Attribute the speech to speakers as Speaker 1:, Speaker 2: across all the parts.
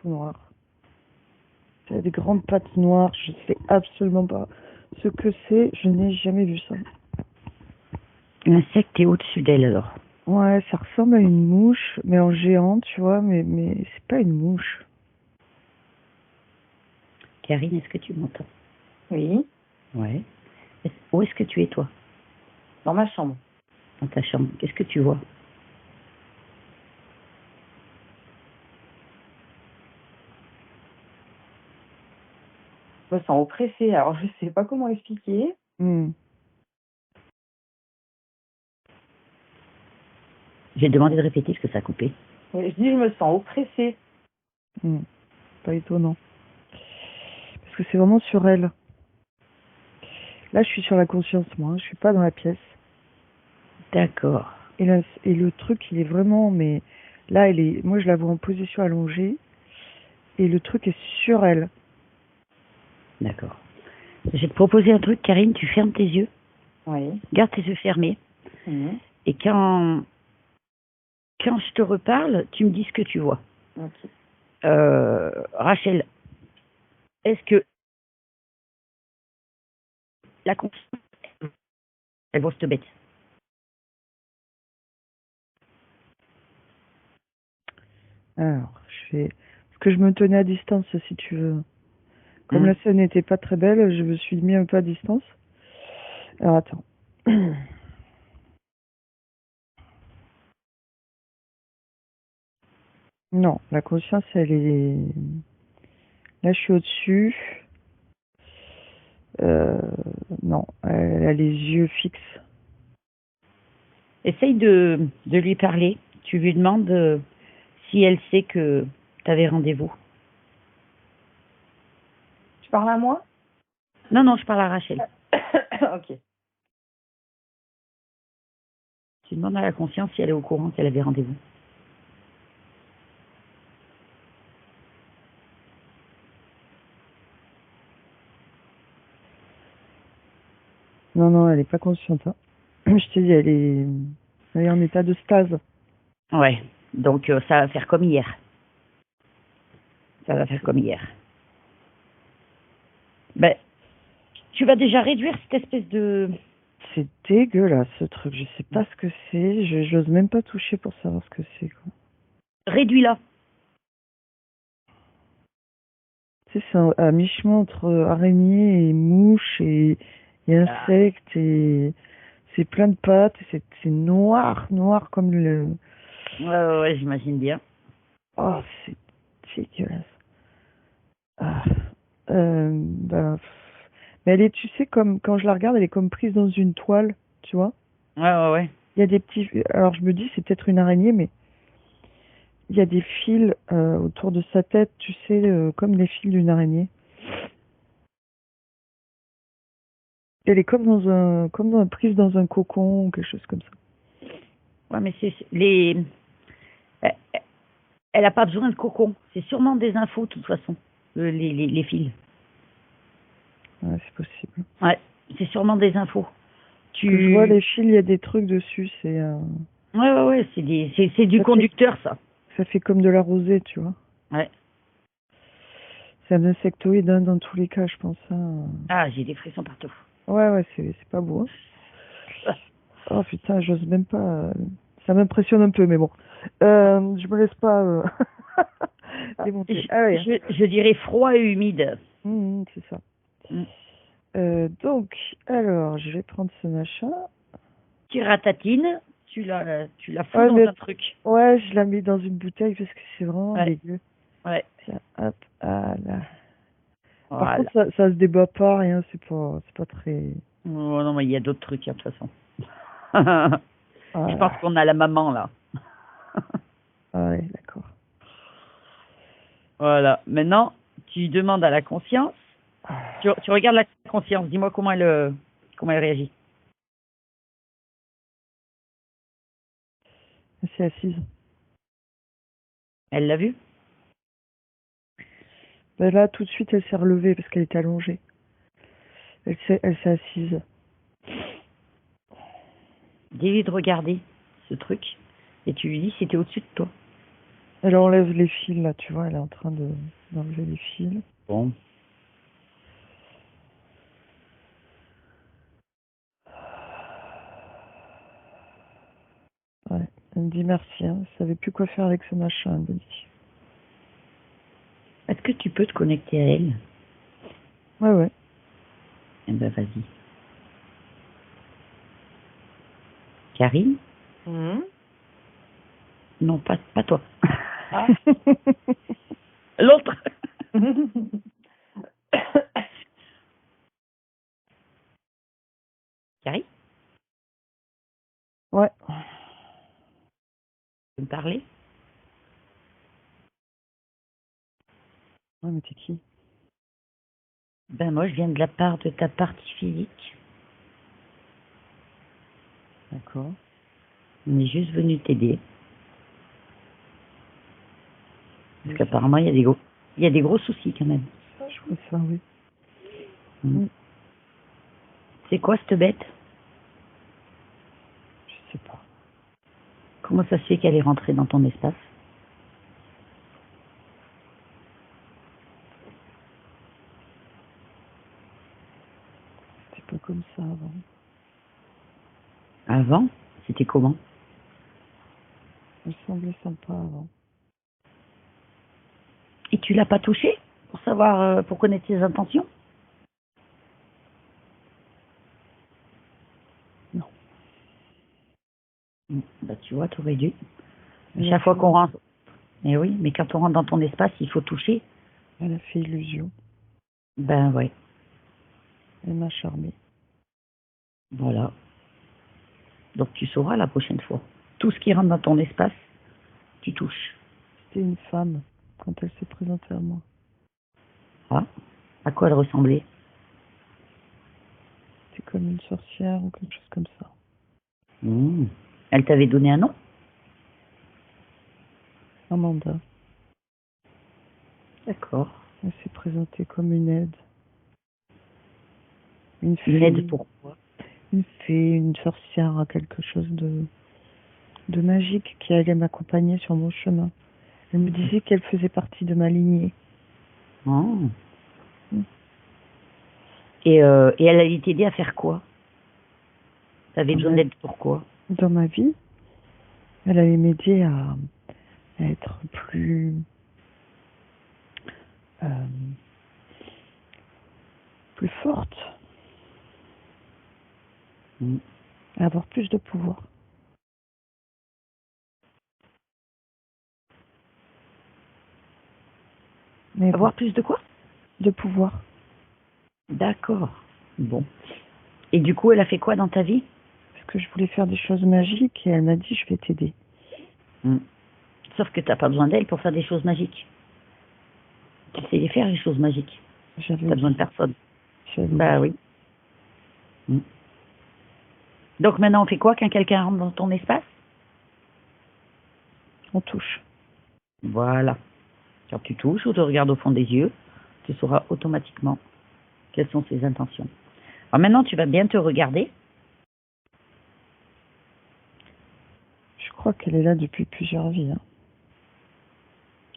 Speaker 1: tout noir. Il y a des grandes pattes noires, je sais absolument pas ce que c'est, je n'ai jamais vu ça.
Speaker 2: L'insecte est au-dessus d'elle alors.
Speaker 1: Ouais, ça ressemble à une mouche, mais en géant, tu vois, mais c'est pas une mouche.
Speaker 2: Karine, est-ce que tu m'entends?
Speaker 3: Oui,
Speaker 2: Ouais. Où est-ce que tu es toi?
Speaker 3: dans ma chambre.
Speaker 2: Dans ta chambre. Qu'est-ce que tu vois?
Speaker 3: Je me sens oppressée, alors je sais pas comment expliquer.
Speaker 2: J'ai demandé de répéter parce que ça a coupé.
Speaker 3: Je dis je me sens oppressée.
Speaker 1: Pas étonnant. Parce que c'est vraiment sur elle. Là, je suis sur la conscience, moi. Je suis pas dans la pièce.
Speaker 2: D'accord.
Speaker 1: Et le truc, il est vraiment... Mais là, moi, je la vois en position allongée. Et le truc est sur elle.
Speaker 2: D'accord. Je vais te proposer un truc, Karine. Tu fermes tes yeux.
Speaker 3: Oui.
Speaker 2: Garde tes yeux fermés. Et quand je te reparle, tu me dis ce que tu vois.
Speaker 3: Ok.
Speaker 2: Rachel, est-ce que la conscience, elle va se bête?
Speaker 1: Alors, Parce que je me tenais à distance, si tu veux. Comme la
Speaker 2: Hein?
Speaker 1: scène n'était pas très belle, je me suis mis un peu à distance. Alors, attends. Non, la conscience, elle est... Là, je suis au-dessus. Non, elle a les yeux fixes.
Speaker 2: Essaye de lui parler. Tu lui demandes si elle sait que tu avais rendez-vous.
Speaker 3: Tu parles à moi?
Speaker 2: Non, je parle à Rachel.
Speaker 3: Ok.
Speaker 2: Tu demandes à la conscience si elle est au courant qu'elle avait rendez-vous.
Speaker 1: Non, elle est pas consciente. Hein. Je t'ai dit, elle est en état de stase.
Speaker 2: Ouais, donc ça va faire comme hier. Ça va faire comme hier. Ben, tu vas déjà réduire cette espèce de...
Speaker 1: C'est dégueulasse, ce truc. Je sais pas ce que c'est. J'ose même pas toucher pour savoir ce que c'est, quoi.
Speaker 2: Réduis-la.
Speaker 1: Tu sais, c'est à mi-chemin entre araignée et mouche et insecte et c'est plein de pattes. C'est noir comme le...
Speaker 2: Ouais, j'imagine bien.
Speaker 1: Oh, c'est dégueulasse. Ah, mais elle est, tu sais, comme quand je la regarde, elle est comme prise dans une toile, tu vois.
Speaker 2: Ouais.
Speaker 1: Il y a des petits... Alors je me dis, c'est peut-être une araignée, mais il y a des fils autour de sa tête, tu sais, comme les fils d'une araignée. Elle est comme prise dans un cocon ou quelque chose comme ça.
Speaker 2: Ouais, mais c'est les... Elle n'a pas besoin de cocon. C'est sûrement des infos, de toute façon, les fils.
Speaker 1: Ouais, c'est possible.
Speaker 2: Ouais, c'est sûrement des infos.
Speaker 1: Que je vois les fils, il y a des trucs dessus, c'est...
Speaker 2: Ouais, c'est du conducteur, ça.
Speaker 1: Ça fait comme de la rosée, tu vois.
Speaker 2: Ouais.
Speaker 1: C'est un insectoïde, hein, dans tous les cas, je pense. Hein.
Speaker 2: Ah, j'ai des frissons partout.
Speaker 1: Ouais, c'est pas beau. Hein. Oh putain, j'ose même pas... Ça m'impressionne un peu, mais bon. Je me laisse pas démonter.
Speaker 2: Je dirais froid et humide.
Speaker 1: C'est ça. Donc, alors, je vais prendre ce machin.
Speaker 2: Tu ratatines, tu la fous dans un truc.
Speaker 1: Ouais, je la mets dans une bouteille parce que c'est vraiment dégueu.
Speaker 2: Ouais.
Speaker 1: Tiens, hop, là.
Speaker 2: Voilà.
Speaker 1: Par contre, ça se débat pas, rien, c'est pas très...
Speaker 2: Oh, non, mais il y a d'autres trucs, hein, de toute façon. Je pense qu'on a la maman, là.
Speaker 1: Ouais, d'accord.
Speaker 2: Voilà. Maintenant, tu demandes à la conscience. Tu regardes la conscience. Dis-moi comment elle réagit.
Speaker 1: Elle s'est assise.
Speaker 2: Elle l'a vu?
Speaker 1: Ben là, tout de suite, elle s'est relevée parce qu'elle était allongée. Elle s'est assise.
Speaker 2: Dis-lui de regarder ce truc et tu lui dis si c'était au-dessus de toi.
Speaker 1: Elle enlève les fils, là, tu vois, elle est en train d'enlever les fils.
Speaker 2: Bon.
Speaker 1: Ouais, elle me dit merci, hein. Elle savait plus quoi faire avec ce machin, elle me dit.
Speaker 2: Est-ce que tu peux te connecter à elle?
Speaker 1: Ouais.
Speaker 2: Eh ben, vas-y. Karine? Non, pas toi.
Speaker 3: Ah.
Speaker 2: L'autre. Karine?
Speaker 1: Ouais.
Speaker 2: Tu peux me parler?
Speaker 1: Ouais, mais t'es qui?
Speaker 2: Ben, moi, je viens de la part de ta partie physique.
Speaker 1: D'accord.
Speaker 2: On est juste venu t'aider. Parce
Speaker 1: Oui,
Speaker 2: qu'apparemment, il y a des gros soucis quand même.
Speaker 1: je vois ça, oui.
Speaker 2: C'est quoi cette bête?
Speaker 1: Je sais pas.
Speaker 2: Comment ça se fait qu'elle est rentrée dans ton espace?
Speaker 1: C'était pas comme ça avant.
Speaker 2: Avant, c'était comment?
Speaker 1: Elle semblait sympa avant.
Speaker 2: Et tu l'as pas touchée pour savoir, pour connaître ses intentions?
Speaker 1: Non.
Speaker 2: Bah, tu vois, t'aurais dû.
Speaker 1: Elle a
Speaker 2: Chaque fois
Speaker 1: fait-
Speaker 2: qu'on rentre. Mais oui, mais quand on rentre dans ton espace, il faut toucher.
Speaker 1: Elle a fait illusion.
Speaker 2: Ben ouais,
Speaker 1: Elle m'a charmé.
Speaker 2: voilà. Donc tu sauras la prochaine fois. Tout ce qui rentre dans ton espace, tu touches.
Speaker 1: C'était une femme quand elle s'est présentée à moi.
Speaker 2: Ah, à quoi elle ressemblait?
Speaker 1: C'était comme une sorcière ou quelque chose comme ça.
Speaker 2: Mmh. Elle t'avait donné un nom?
Speaker 1: Amanda.
Speaker 2: D'accord.
Speaker 1: Elle s'est présentée comme une aide. Une
Speaker 2: Une
Speaker 1: fée.
Speaker 2: aide pour quoi?
Speaker 1: Une fée, une sorcière, quelque chose de magique qui allait m'accompagner sur mon chemin. Elle me disait qu'elle faisait partie de ma lignée.
Speaker 2: Oh.
Speaker 1: Mm.
Speaker 2: Et elle allait t'aider à faire quoi? T'avais besoin
Speaker 1: Ouais.
Speaker 2: d'aide pour quoi?
Speaker 1: Dans ma vie, elle allait m'aider à être euh, plus forte,
Speaker 2: Mmh.
Speaker 1: à avoir plus de pouvoir. Mais
Speaker 2: Avoir plus de quoi?
Speaker 1: de pouvoir.
Speaker 2: D'accord. Bon. Et du coup, elle a fait quoi dans ta vie?
Speaker 1: Parce que je voulais faire des choses magiques et elle m'a dit je vais t'aider.
Speaker 2: Mmh. Sauf que t'as pas besoin d'elle pour faire des choses magiques. Tu sais les faire, les choses magiques.
Speaker 1: J'avais
Speaker 2: T'as besoin de
Speaker 1: oublié.
Speaker 2: personne.
Speaker 1: J'avais
Speaker 2: Bah
Speaker 1: oublié.
Speaker 2: oui. Mmh. Donc maintenant, on fait quoi quand quelqu'un rentre dans ton espace?
Speaker 1: On touche.
Speaker 2: Voilà. Quand tu touches ou te regardes au fond des yeux, tu sauras automatiquement quelles sont ses intentions. Alors maintenant, tu vas bien te regarder.
Speaker 1: Je crois qu'elle est là depuis plusieurs vies. Hein.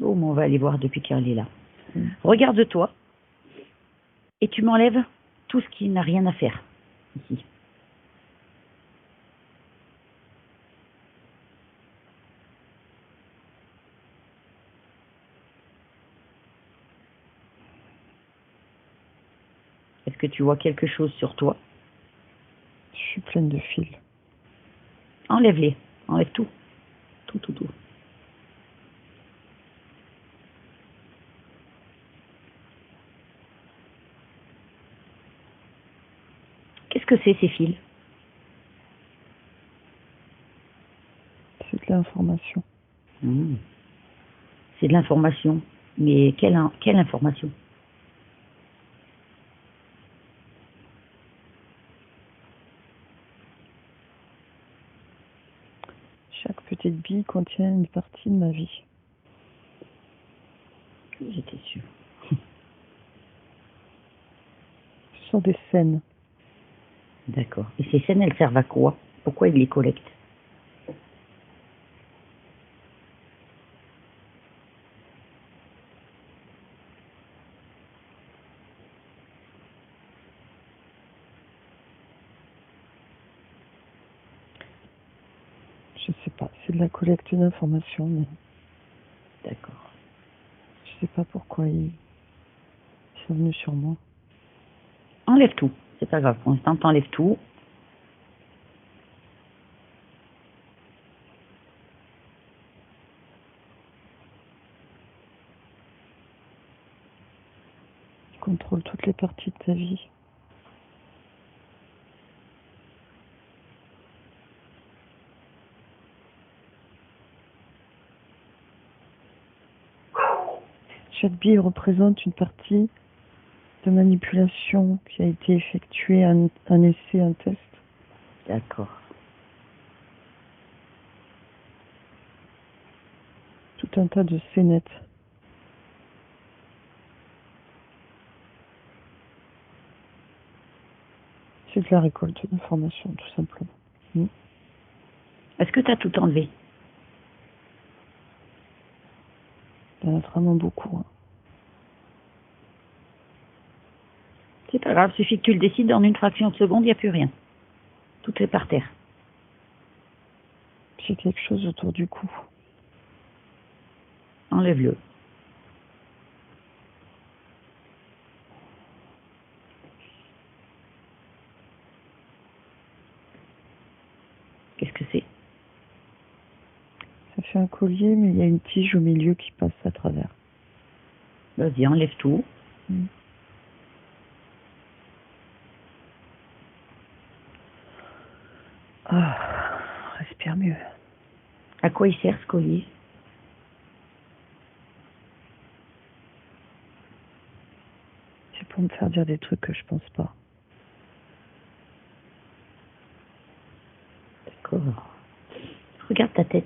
Speaker 2: Oh, mais on va aller voir depuis qu'elle est là.
Speaker 1: Mm.
Speaker 2: Regarde-toi et tu m'enlèves tout ce qui n'a rien à faire ici. Est-ce que tu vois quelque chose sur toi?
Speaker 1: Je suis pleine de fils.
Speaker 2: Enlève-les. Enlève tout. Tout, tout, tout. Qu'est-ce que c'est ces fils?
Speaker 1: C'est de l'information.
Speaker 2: Mmh. C'est de l'information. Mais quelle information?
Speaker 1: Chaque petite bille contient une partie de ma vie.
Speaker 2: J'étais sûre.
Speaker 1: Ce sont des scènes.
Speaker 2: D'accord. Et ces scènes, elles servent à quoi? Pourquoi ils les collectent?
Speaker 1: Je sais pas, c'est de la collecte d'informations, mais
Speaker 2: D'accord.
Speaker 1: je sais pas pourquoi ils sont venus sur moi.
Speaker 2: Enlève tout. C'est pas grave. Pour l'instant, t'enlèves tout.
Speaker 1: Ils contrôlent toutes les parties de ta vie. Chaque bille représente une partie de manipulation qui a été effectuée, un essai, un test.
Speaker 2: D'accord.
Speaker 1: Tout un tas de scénettes. C'est de la récolte d'informations, tout simplement.
Speaker 2: Est-ce que tu as tout enlevé?
Speaker 1: Il y en a vraiment beaucoup. Hein.
Speaker 2: C'est pas grave, suffit que tu le décides, en une fraction de seconde, il n'y a plus rien. Tout est par terre.
Speaker 1: J'ai quelque chose autour du cou.
Speaker 2: Enlève-le. Qu'est-ce que c'est?
Speaker 1: Ça fait un collier, mais il y a une tige au milieu qui passe à travers.
Speaker 2: Vas-y, enlève tout.
Speaker 1: Ah, respire mieux.
Speaker 2: À quoi il sert ce collier?
Speaker 1: C'est pour me faire dire des trucs que je pense pas.
Speaker 2: D'accord. Regarde ta tête.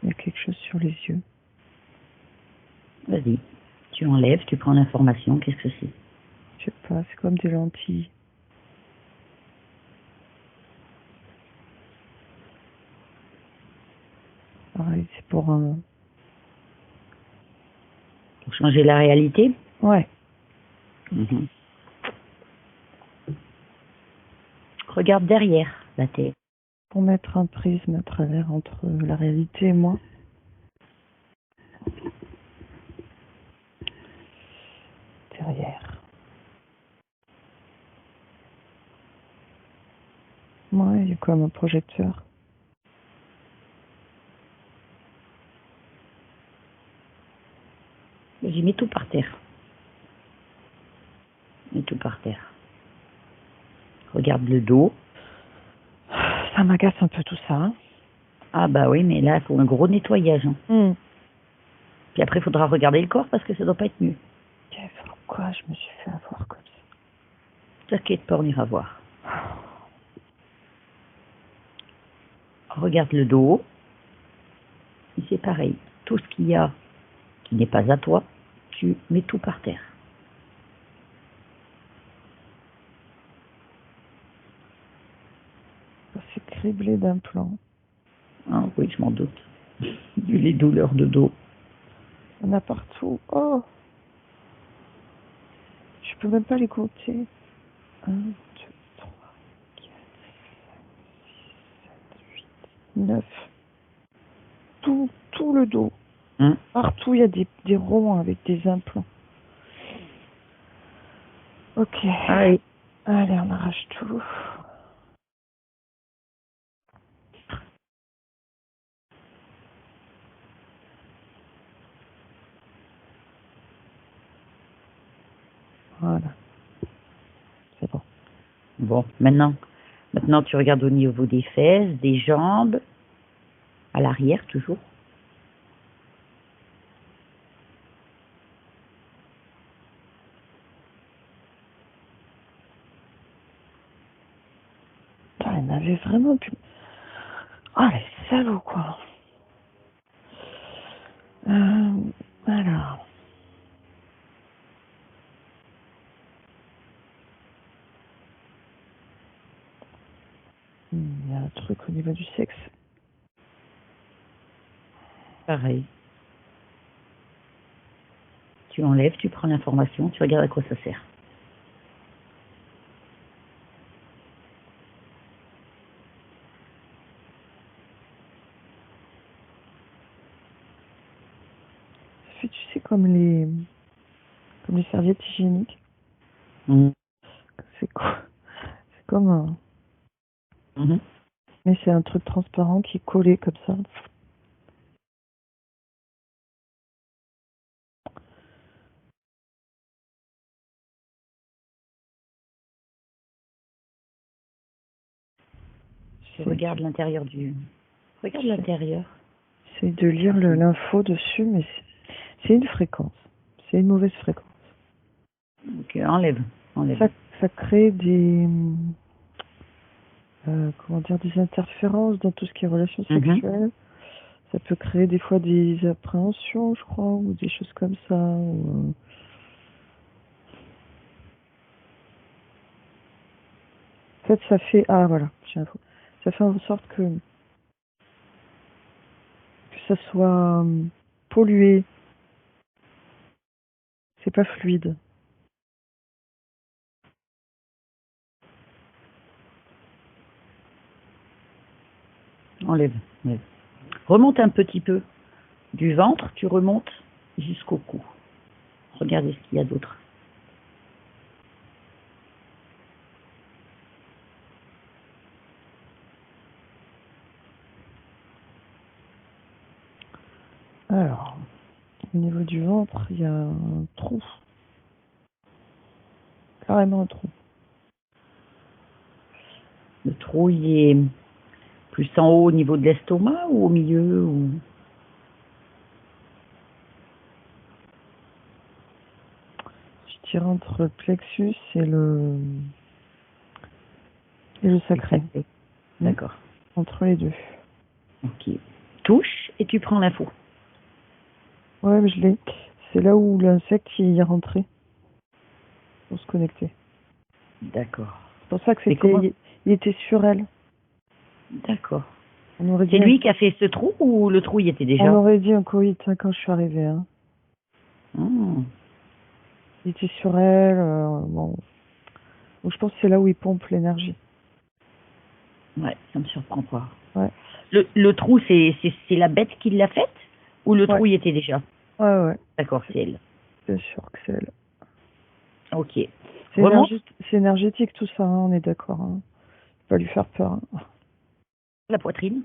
Speaker 1: Il y a quelque chose sur les yeux.
Speaker 2: Vas-y. Tu enlèves, tu prends l'information. Qu'est-ce que c'est?
Speaker 1: Je sais pas, c'est comme des lentilles. Pareil, c'est pour un...
Speaker 2: Pour changer la réalité?
Speaker 1: Ouais.
Speaker 2: Mhm. Regarde derrière la tête.
Speaker 1: Pour mettre un prisme à travers entre la réalité et moi. Derrière. Ouais, il y a comme un projecteur.
Speaker 2: J'ai mis tout par terre. Mets tout par terre. Regarde le dos.
Speaker 1: Ça m'agace un peu tout ça. Hein.
Speaker 2: Ah bah oui, mais là, il faut un gros nettoyage. Hein. Puis après, il faudra regarder le corps parce que ça doit pas être mieux.
Speaker 1: Pourquoi je me suis fait avoir comme ça?
Speaker 2: T'inquiète pas, on ira voir. Regarde le dos. Et c'est pareil. Tout ce qu'il y a qui n'est pas à toi, tu mets tout par terre.
Speaker 1: C'est criblé d'implants.
Speaker 2: Ah oui, je m'en doute. Vu les douleurs de dos.
Speaker 1: Il y en a partout. Oh! Je peux même pas les compter. 1, 2, 3, 4, 5, 6, 7, 8, 9. Tout le dos. Partout, il y a des ronds avec des implants. Ok.
Speaker 2: Allez.
Speaker 1: Allez, on arrache tout. Voilà. C'est bon.
Speaker 2: Bon, maintenant tu regardes au niveau des fesses, des jambes, à l'arrière toujours.
Speaker 1: Putain, elle m'avait vraiment pu... Oh, les salauds, quoi. Alors... Il y a un truc au niveau du sexe.
Speaker 2: Pareil. Tu enlèves, tu prends l'information, tu regardes à quoi ça sert.
Speaker 1: Ça fait, tu sais, comme les serviettes hygiéniques.
Speaker 2: Mhm.
Speaker 1: C'est quoi? C'est comme un...
Speaker 2: Mhm.
Speaker 1: Mais c'est un truc transparent qui est collé comme ça.
Speaker 2: Je regarde l'intérieur du... Regarde l'intérieur.
Speaker 1: J'essaie de lire l'info dessus, mais c'est une fréquence. C'est une mauvaise fréquence.
Speaker 2: Ok, enlève.
Speaker 1: Ça crée des... comment dire, des interférences dans tout ce qui est relations sexuelles. Ça peut créer des fois des appréhensions, je crois, ou des choses comme ça. En fait, ça fait... Ah, voilà, j'ai l'info. Ça fait en sorte que ça soit pollué. C'est pas fluide.
Speaker 2: Enlève. Remonte un petit peu. Du ventre, tu remontes jusqu'au cou. Regardez ce qu'il y a d'autre.
Speaker 1: Alors, au niveau du ventre, il y a un trou. Carrément un trou.
Speaker 2: Le trou, il est plus en haut au niveau de l'estomac ou au milieu ou...
Speaker 1: Je dirais entre le plexus et le sacré.
Speaker 2: D'accord.
Speaker 1: Entre les deux.
Speaker 2: Ok. Touche et tu prends l'info.
Speaker 1: Ouais, mais je l'ai. C'est là où l'insecte y est rentré. Pour se connecter.
Speaker 2: D'accord.
Speaker 1: C'est pour ça que c'était... Il était sur elle.
Speaker 2: D'accord.
Speaker 1: C'est
Speaker 2: lui qui a fait ce trou ou le trou y était déjà?
Speaker 1: On aurait dit un coït quand je suis arrivée. Hein. Il était sur elle. Bon. Donc, je pense que c'est là où il pompe l'énergie.
Speaker 2: Ouais, ça me surprend pas.
Speaker 1: Ouais.
Speaker 2: Le trou, c'est la bête qui l'a faite ou le trou y était déjà?
Speaker 1: Ouais.
Speaker 2: D'accord, c'est elle.
Speaker 1: Bien sûr que c'est elle.
Speaker 2: Ok.
Speaker 1: C'est énergétique tout ça, hein, on est d'accord. Hein. Faut pas lui faire peur. Hein.
Speaker 2: La poitrine.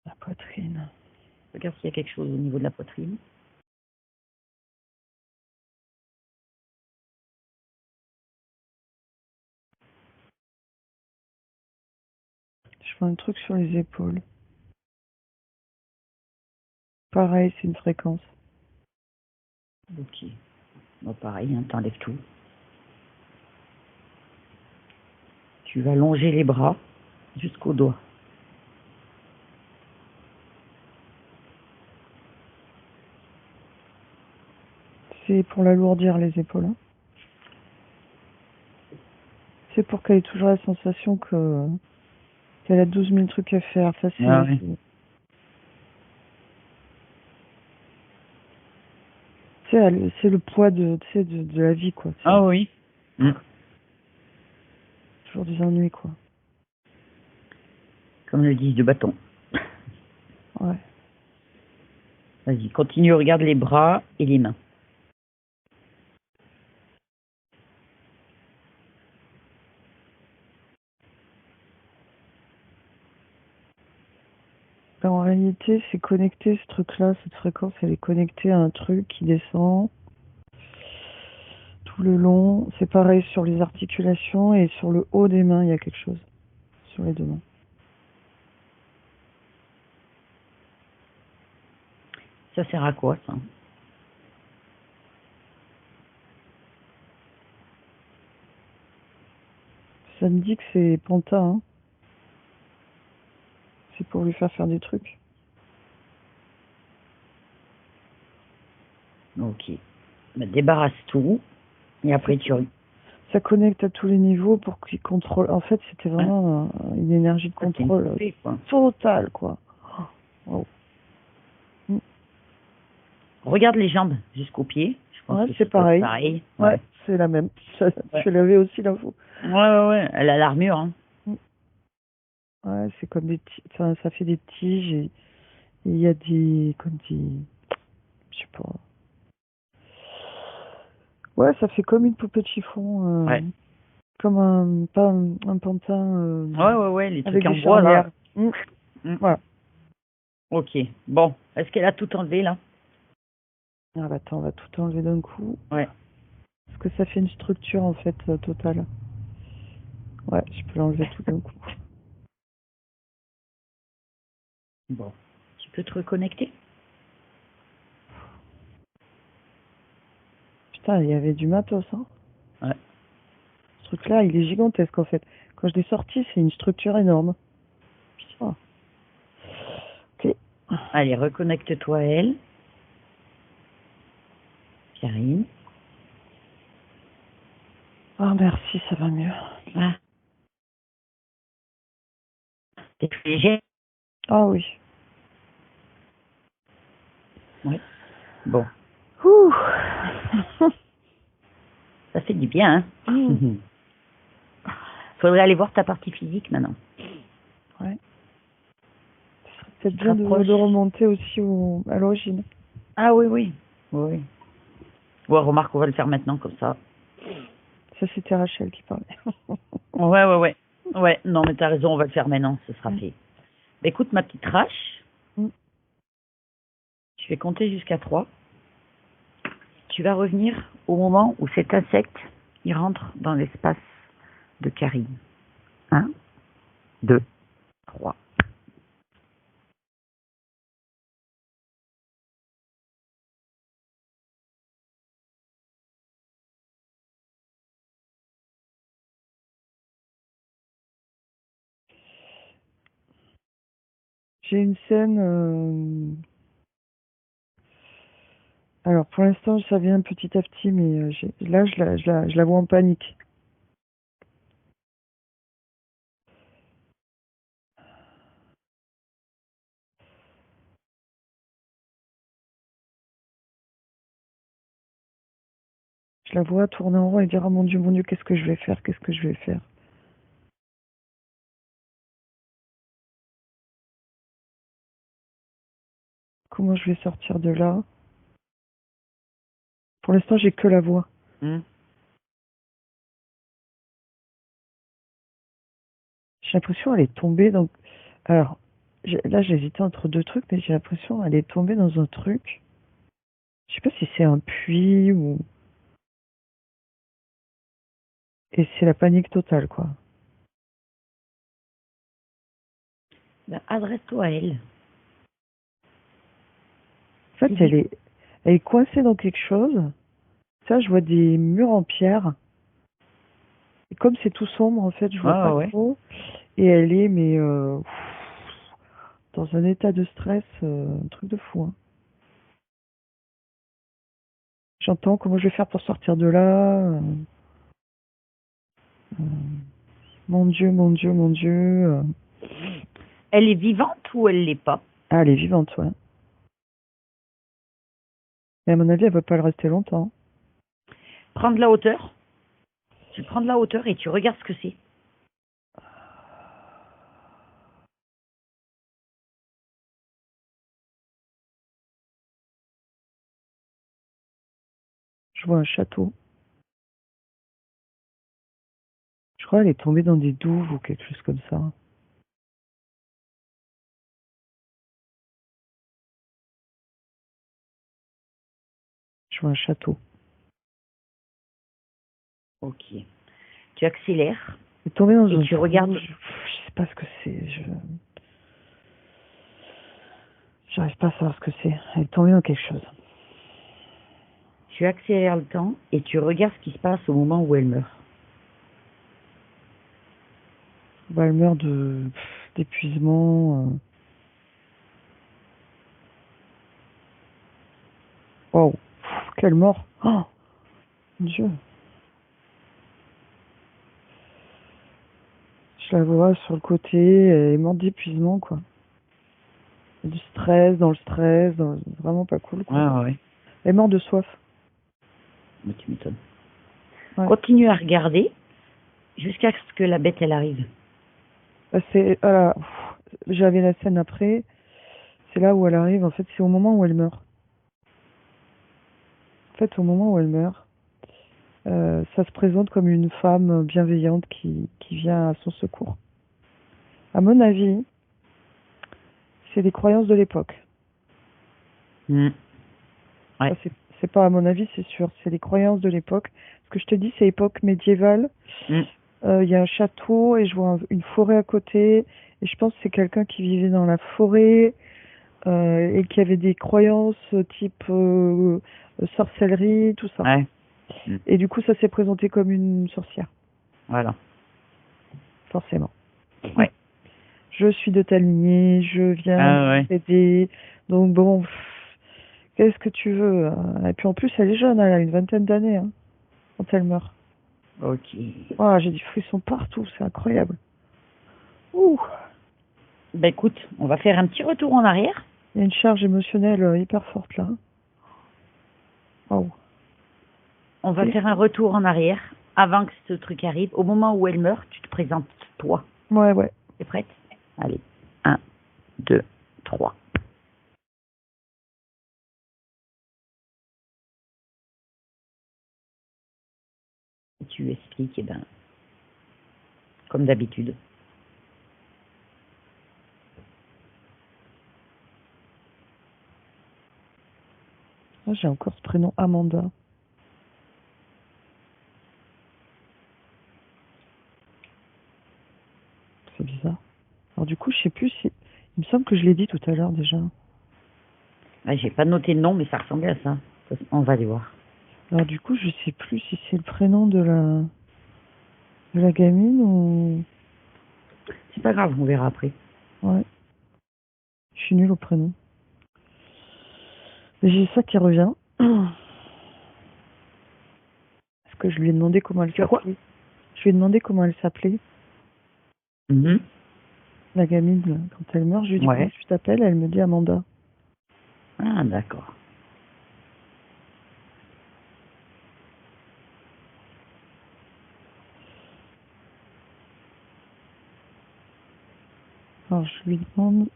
Speaker 1: La poitrine.
Speaker 2: Regarde s'il y a quelque chose au niveau de la poitrine.
Speaker 1: Je fais un truc sur les épaules. Pareil, c'est une fréquence.
Speaker 2: Ok. Bon, pareil, hein, t'enlèves tout. Tu vas longer les bras jusqu'aux doigts.
Speaker 1: C'est pour l'alourdir les épaules. Hein. C'est pour qu'elle ait toujours la sensation qu'elle a 12 000 trucs à faire. Ça,
Speaker 2: oui.
Speaker 1: C'est le poids de la vie, quoi.
Speaker 2: Ah oui.
Speaker 1: Toujours des ennuis, quoi.
Speaker 2: Comme le 10 de bâton.
Speaker 1: Ouais.
Speaker 2: Vas-y, continue, regarde les bras et les mains.
Speaker 1: En réalité, c'est connecté, ce truc-là, cette fréquence, elle est connectée à un truc qui descend tout le long. C'est pareil sur les articulations et sur le haut des mains, il y a quelque chose. Sur les deux mains.
Speaker 2: Ça sert à quoi, ça?
Speaker 1: Ça me dit que c'est Panta, hein. C'est pour lui faire des trucs.
Speaker 2: Ok. Bah, débarrasse tout. Et après,
Speaker 1: ça connecte à tous les niveaux pour qu'il contrôle. En fait, c'était vraiment une énergie de contrôle totale, quoi. Wow.
Speaker 2: Regarde les jambes jusqu'au pied. Je pense
Speaker 1: Ouais,
Speaker 2: que
Speaker 1: c'est
Speaker 2: ça doit être
Speaker 1: pareil.
Speaker 2: pareil.
Speaker 1: Ouais, c'est la même.
Speaker 2: Ouais.
Speaker 1: Je l'avais aussi l'info.
Speaker 2: Ouais. Elle a l'armure, hein.
Speaker 1: Ouais, c'est comme des enfin, ça fait des tiges et il y a des, comme des, je sais pas. Ouais, ça fait comme une poupée de chiffon,
Speaker 2: Ouais.
Speaker 1: comme pas un pantin,
Speaker 2: Ouais, les
Speaker 1: avec
Speaker 2: trucs en
Speaker 1: des
Speaker 2: bois, là.
Speaker 1: charnières. Voilà.
Speaker 2: Ok. Bon. Est-ce qu'elle a tout enlevé, là?
Speaker 1: Ah bah attends, on va tout enlever d'un coup.
Speaker 2: Ouais.
Speaker 1: Parce que ça fait une structure, en fait, totale. Ouais, je peux l'enlever tout d'un coup.
Speaker 2: Bon. Tu peux te reconnecter?
Speaker 1: Putain, il y avait du matos, hein.
Speaker 2: Ouais.
Speaker 1: Ce truc-là, il est gigantesque, en fait. Quand je l'ai sorti, c'est une structure énorme. Putain. Ok.
Speaker 2: Allez, reconnecte-toi à elle. Karine.
Speaker 1: Ah, merci, ça va mieux.
Speaker 2: Ah. T'es plus léger?
Speaker 1: Ah oui.
Speaker 2: Ouais. Bon.
Speaker 1: Ouh.
Speaker 2: Ça fait du bien, hein? Faudrait aller voir ta partie physique maintenant.
Speaker 1: Ouais. Ce serait peut-être
Speaker 2: Tu te
Speaker 1: bien de
Speaker 2: rapproches.
Speaker 1: remonter aussi à l'origine.
Speaker 2: Ah oui. Ouais, remarque, on va le faire maintenant comme ça.
Speaker 1: Ça, c'était Rachel qui parlait.
Speaker 2: Ouais. Ouais, non, mais t'as raison, on va le faire maintenant, ce sera fait. Bah, écoute, ma petite Rache, je vais compter jusqu'à 3. Tu vas revenir au moment où cet insecte, il rentre dans l'espace de Karine. 1, 2, 3.
Speaker 1: J'ai une scène. Alors, pour l'instant, ça vient petit à petit, mais là, je la vois en panique. Je la vois tourner en rond et dire: oh mon Dieu, qu'est-ce que je vais faire? Qu'est-ce que je vais faire? Comment je vais sortir de là? Pour l'instant, j'ai que la voix. J'ai l'impression qu'elle est tombée. Donc, alors, là, j'hésitais entre deux trucs, mais j'ai l'impression qu'elle est tombée dans un truc. Je sais pas si c'est un puits ou. Et c'est la panique totale, quoi.
Speaker 2: Ben, adresse-toi à elle.
Speaker 1: En fait, elle est coincée dans quelque chose. Ça, je vois des murs en pierre. Et comme c'est tout sombre, en fait, je vois pas trop. Et elle est, mais dans un état de stress, un truc de fou. Hein. J'entends comment je vais faire pour sortir de là. Mon Dieu, mon Dieu, mon Dieu.
Speaker 2: Elle est vivante ou elle l'est pas?
Speaker 1: Ah, elle est vivante, ouais. Mais à mon avis, elle va pas le rester longtemps.
Speaker 2: Prends de la hauteur. Tu prends de la hauteur et tu regardes ce que c'est.
Speaker 1: Je vois un château. Je crois qu'elle est tombée dans des douves ou quelque chose comme ça. Je vois un château.
Speaker 2: Ok. Tu accélères.
Speaker 1: Elle est tombée dans
Speaker 2: et
Speaker 1: un
Speaker 2: tu
Speaker 1: trou,
Speaker 2: regardes.
Speaker 1: je sais pas ce que c'est. J'arrive pas à savoir ce que c'est. Elle est tombée dans quelque chose.
Speaker 2: Tu accélères le temps et tu regardes ce qui se passe au moment où elle meurt.
Speaker 1: Bah, elle meurt d'épuisement. Waouh, quelle mort. Oh, mon Dieu. Je la vois sur le côté, elle est morte d'épuisement, quoi. Du stress, dans le stress, vraiment pas cool, quoi.
Speaker 2: Ouais.
Speaker 1: Elle est morte de soif.
Speaker 2: Mais tu m'étonnes.
Speaker 1: Ouais.
Speaker 2: Continue à regarder jusqu'à ce que la bête, elle arrive.
Speaker 1: J'avais la scène après. C'est là où elle arrive. En fait, c'est au moment où elle meurt. En fait, au moment où elle meurt, ça se présente comme une femme bienveillante qui vient à son secours. À mon avis, c'est des croyances de l'époque.
Speaker 2: Ouais.
Speaker 1: Ça, c'est pas à mon avis, c'est sûr. C'est les croyances de l'époque. Ce que je te dis, c'est époque médiévale. Il y a un château et je vois une forêt à côté. Et je pense que c'est quelqu'un qui vivait dans la forêt et qui avait des croyances type sorcellerie, tout ça.
Speaker 2: Ouais.
Speaker 1: Et du coup, ça s'est présenté comme une sorcière.
Speaker 2: Voilà.
Speaker 1: Forcément.
Speaker 2: Ouais.
Speaker 1: Je suis de ta lignée, je viens t'aider. Donc bon, qu'est-ce que tu veux? Et puis en plus, elle est jeune, elle a une vingtaine d'années hein, quand elle meurt.
Speaker 2: Ok.
Speaker 1: Oh, j'ai des frissons partout, c'est incroyable. Ouh.
Speaker 2: Ben écoute, on va faire un petit retour en arrière.
Speaker 1: Il y a une charge émotionnelle hyper forte là. Oh.
Speaker 2: On va faire un retour en arrière avant que ce truc arrive. Au moment où elle meurt, tu te présentes toi.
Speaker 1: Ouais.
Speaker 2: T'es prête? Allez. 1, 2, 3. Et tu expliques, comme d'habitude.
Speaker 1: Oh, j'ai encore ce prénom Amanda. C'est bizarre. Alors du coup, je sais plus si... Il me semble que je l'ai dit tout à l'heure déjà.
Speaker 2: J'ai pas noté le nom, mais ça ressemblait à ça. On va aller voir.
Speaker 1: Alors du coup, je sais plus si c'est le prénom de la gamine ou...
Speaker 2: C'est pas grave, on verra après.
Speaker 1: Ouais. Je suis nulle au prénom. Mais j'ai ça qui revient. Parce que je lui ai demandé comment elle s'appelait. Je lui ai demandé comment elle s'appelait. La gamine, quand elle meurt, je lui ai dit comment tu t'appelles, elle me dit Amanda.
Speaker 2: Ah, d'accord.
Speaker 1: Alors je lui demande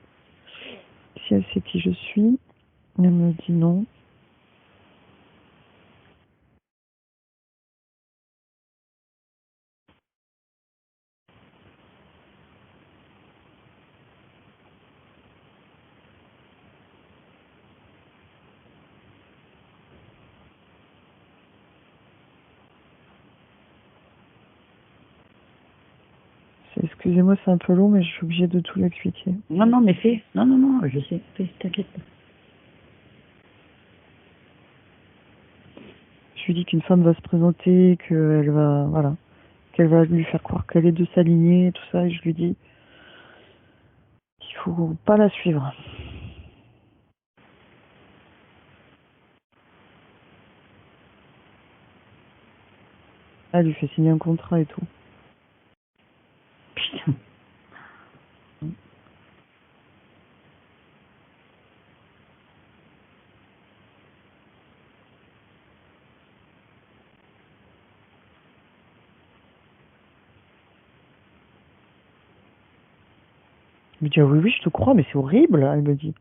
Speaker 1: si elle sait qui je suis. Elle me dit non. Excusez-moi, c'est un peu long, mais je suis obligée de tout l'expliquer.
Speaker 2: Non, mais fais. Non, je sais. Fais, t'inquiète pas.
Speaker 1: Je lui dis qu'une femme va se présenter, qu'elle va, voilà, qu'elle va lui faire croire qu'elle est de sa lignée, et tout ça, et je lui dis qu'il faut pas la suivre. Elle lui fait signer un contrat et tout.
Speaker 2: Putain.
Speaker 1: Je me dis, ah oui, je te crois, mais c'est horrible, elle me dit.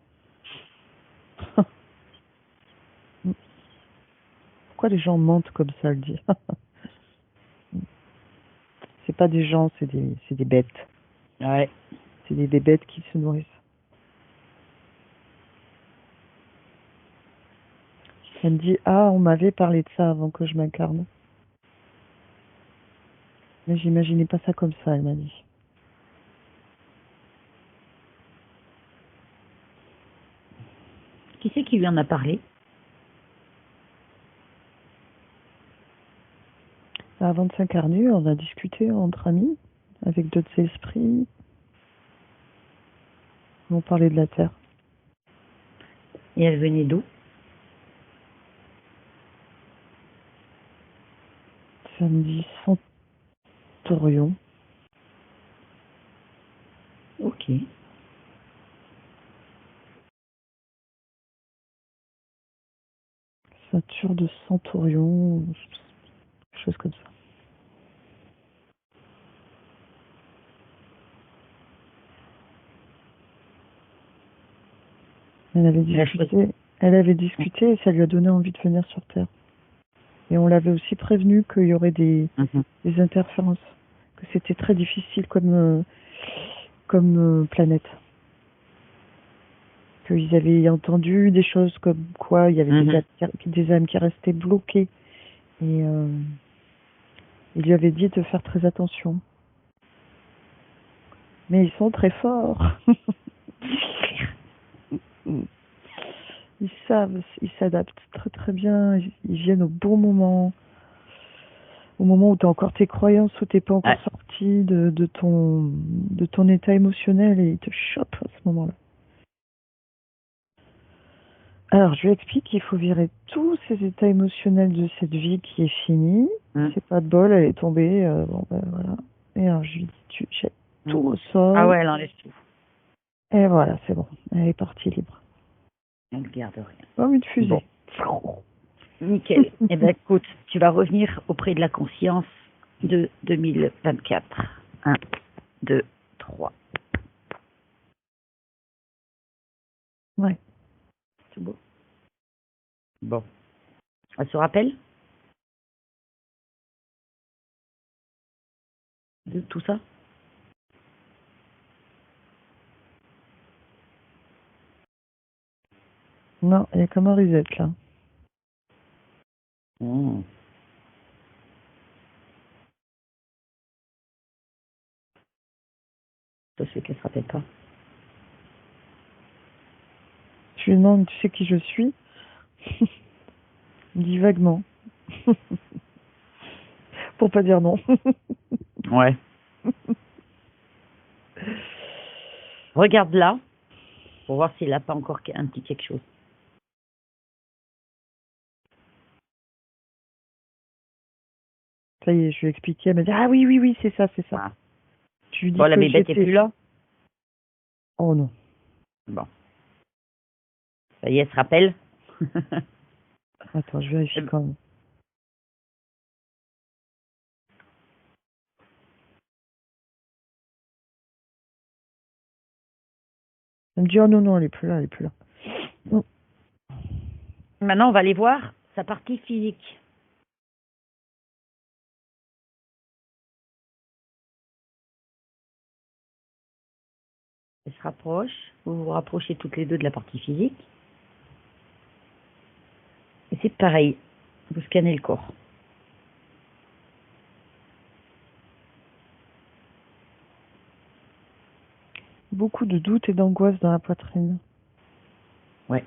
Speaker 1: Pourquoi les gens mentent comme ça, elle dit. C'est pas des gens, c'est des bêtes.
Speaker 2: Ouais.
Speaker 1: C'est des bêtes qui se nourrissent. Elle me dit, ah, on m'avait parlé de ça avant que je m'incarne. Mais j'imaginais pas ça comme ça, elle m'a dit.
Speaker 2: Qui c'est qui lui en a parlé?
Speaker 1: Avant de s'incarner, on a discuté entre amis, avec d'autres esprits. On parlait de la Terre.
Speaker 2: Et elle venait d'où?
Speaker 1: Ça me dit Centaurion.
Speaker 2: Ok.
Speaker 1: Ceinture de Centaurion, quelque chose comme ça. Elle avait discuté et ça lui a donné envie de venir sur Terre. Et on l'avait aussi prévenu qu'il y aurait des interférences, que c'était très difficile comme planète. Qu'ils avaient entendu des choses comme quoi il y avait des âmes qui restaient bloquées. Et il lui avait dit de faire très attention. Mais ils sont très forts. Ils savent, ils s'adaptent très très bien, ils viennent au bon moment. Au moment où tu as encore tes croyances, où tu n'es pas encore sorti de ton état émotionnel et ils te chopent à ce moment-là. Alors, je lui explique qu'il faut virer tous ces états émotionnels de cette vie qui est finie. C'est pas de bol, elle est tombée. Bon, ben voilà. Et alors, je lui dis, tu jettes tout au sol.
Speaker 2: Ah ouais, elle enlève tout.
Speaker 1: Et voilà, c'est bon. Elle est partie libre.
Speaker 2: Elle ne garde rien.
Speaker 1: Comme une fusée.
Speaker 2: Bon. Nickel. Eh bien, écoute, tu vas revenir auprès de la conscience de 2024. 1, 2, 3.
Speaker 1: Ouais.
Speaker 2: C'est beau. Bon. Elle se rappelle de tout ça?
Speaker 1: Non, il y a comme un reset là.
Speaker 2: Ça fait qu'elle se rappelle pas.
Speaker 1: Je lui demande, tu sais qui je suis? Il dit vaguement. Pour pas dire non.
Speaker 2: Ouais. Regarde là, pour voir s'il n'a pas encore un petit quelque chose.
Speaker 1: Ça y est, je lui ai expliqué, elle m'a dit, ah oui, c'est ça.
Speaker 2: Ah.
Speaker 1: Tu lui dis
Speaker 2: Bon, la
Speaker 1: que
Speaker 2: bébête n'est plus là?
Speaker 1: Oh non.
Speaker 2: Bon. Ça y est, elle se rappelle?
Speaker 1: Attends, je vérifie quand même. Elle me dit, oh non, elle est plus là. Non.
Speaker 2: Maintenant, on va aller voir sa partie physique. Elle se rapproche. Vous vous rapprochez toutes les deux de la partie physique. Et c'est pareil. Vous scannez le corps.
Speaker 1: Beaucoup de doutes et d'angoisse dans la poitrine.
Speaker 2: Ouais.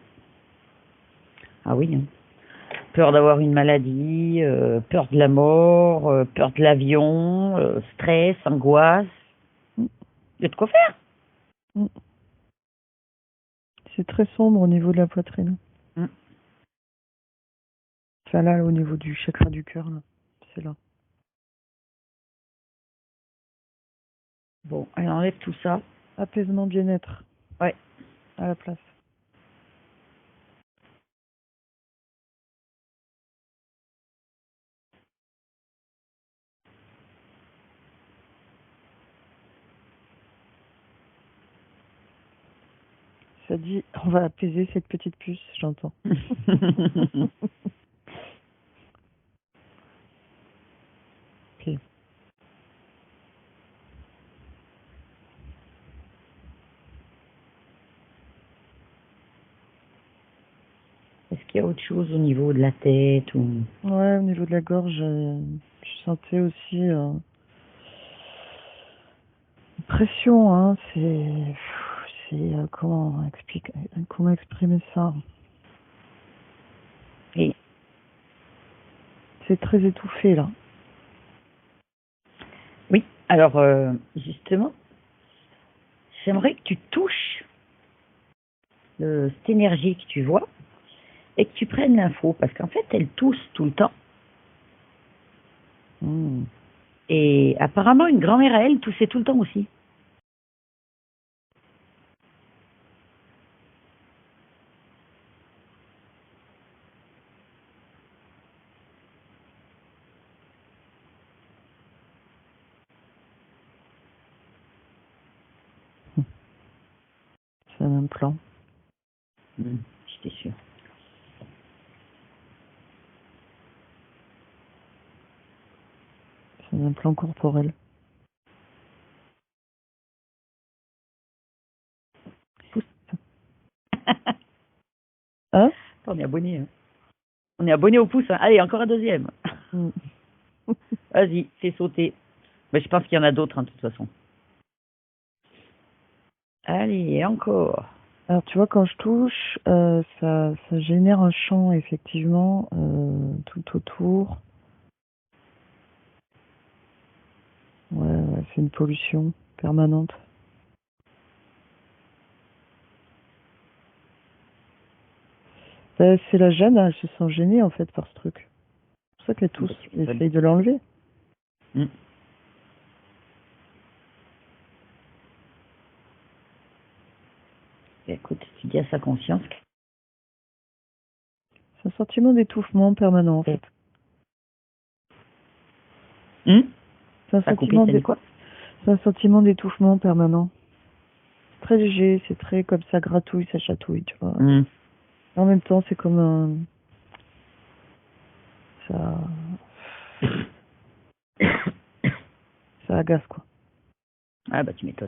Speaker 2: Ah oui. Hein. Peur d'avoir une maladie, peur de la mort, peur de l'avion, stress, angoisse. Il y a de quoi faire.
Speaker 1: C'est très sombre au niveau de la poitrine. Enfin là, au niveau du chakra du cœur, là. C'est là.
Speaker 2: Bon, elle enlève tout ça.
Speaker 1: Apaisement, bien-être.
Speaker 2: Ouais.
Speaker 1: À la place. Ça dit, on va apaiser cette petite puce, j'entends. Ok.
Speaker 2: Est-ce qu'il y a autre chose au niveau de la tête ou...
Speaker 1: Ouais, au niveau de la gorge, je sentais aussi une pression, hein. C'est comment exprimer ça?
Speaker 2: Et...
Speaker 1: C'est très étouffé là.
Speaker 2: Oui, alors justement, j'aimerais que tu touches cette énergie que tu vois et que tu prennes l'info parce qu'en fait, elle tousse tout le temps. Et apparemment, une grand-mère à elle toussait tout le temps aussi.
Speaker 1: C'est un implant.
Speaker 2: J'étais sûre.
Speaker 1: C'est un implant corporel. Hein?
Speaker 2: On est abonné. Hein. On est abonné au pouce. Hein. Allez, encore un deuxième. Vas-y, fais sauter. Mais je pense qu'il y en a d'autres, hein, de toute façon. Allez, encore.
Speaker 1: Alors, tu vois, quand je touche, ça génère un champ, effectivement, tout autour. Ouais, c'est une pollution permanente. C'est la Jeanne, elle se sent gênée, en fait, par ce truc. C'est pour ça qu'elle tousse. Elle essaye de l'enlever.
Speaker 2: Écoute, tu dis à sa conscience.
Speaker 1: C'est un sentiment d'étouffement permanent, en fait. C'est un sentiment d'étouffement permanent. C'est très léger, c'est très comme ça gratouille, ça chatouille, tu vois. En même temps, c'est comme un... Ça agace, quoi.
Speaker 2: Ah bah tu m'étonnes.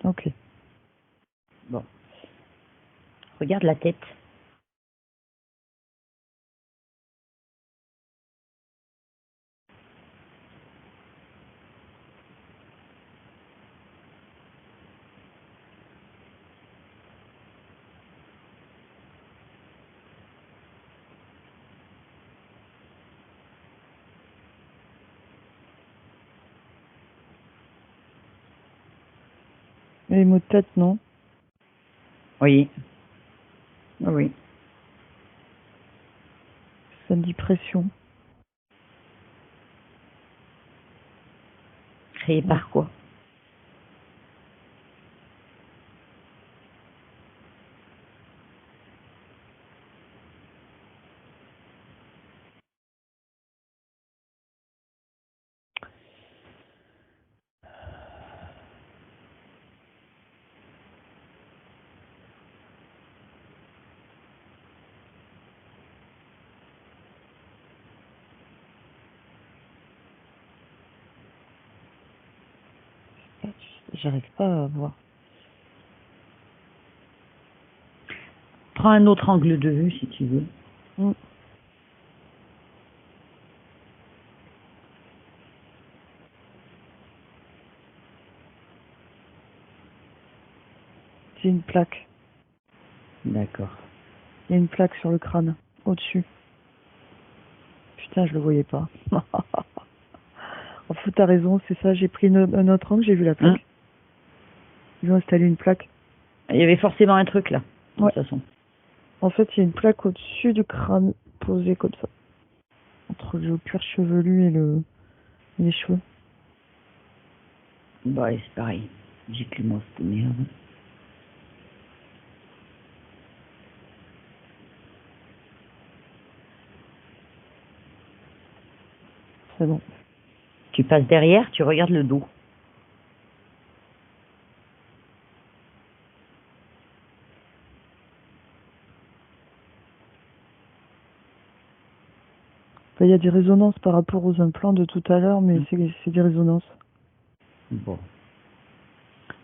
Speaker 1: Ok.
Speaker 2: Bon. Regarde la tête.
Speaker 1: Les maux de tête, non?
Speaker 2: Oui. Oui.
Speaker 1: Ça me dit pression.
Speaker 2: Créé par quoi?
Speaker 1: J'arrive pas à voir.
Speaker 2: Prends un autre angle de vue si tu veux.
Speaker 1: C'est une plaque.
Speaker 2: D'accord.
Speaker 1: Il y a une plaque sur le crâne, au-dessus. Putain, je le voyais pas. En fait, t'as raison, c'est ça. J'ai pris un autre angle, j'ai vu la plaque. Ils ont installé une plaque.
Speaker 2: Il y avait forcément un truc là, de toute façon.
Speaker 1: En fait, il y a une plaque au-dessus du crâne, posée comme ça. Entre le cuir chevelu et les cheveux.
Speaker 2: Bah, c'est pareil. J'ai que moi, cette merde.
Speaker 1: C'est bon.
Speaker 2: Tu passes derrière, tu regardes le dos.
Speaker 1: Il y a des résonances par rapport aux implants de tout à l'heure, mais c'est des résonances.
Speaker 2: Bon.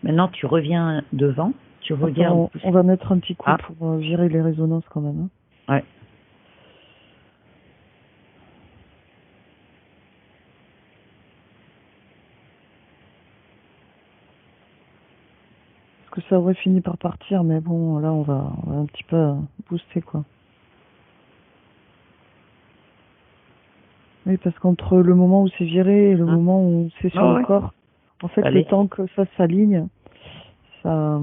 Speaker 2: Maintenant, tu reviens devant, tu regardes...
Speaker 1: On va mettre un petit coup pour virer les résonances quand même. Hein.
Speaker 2: Ouais.
Speaker 1: Parce que ça aurait fini par partir, mais bon, là, on va un petit peu booster, quoi. Oui, parce qu'entre le moment où c'est viré et le moment où c'est sur le corps, en fait, le temps que ça s'aligne, ça...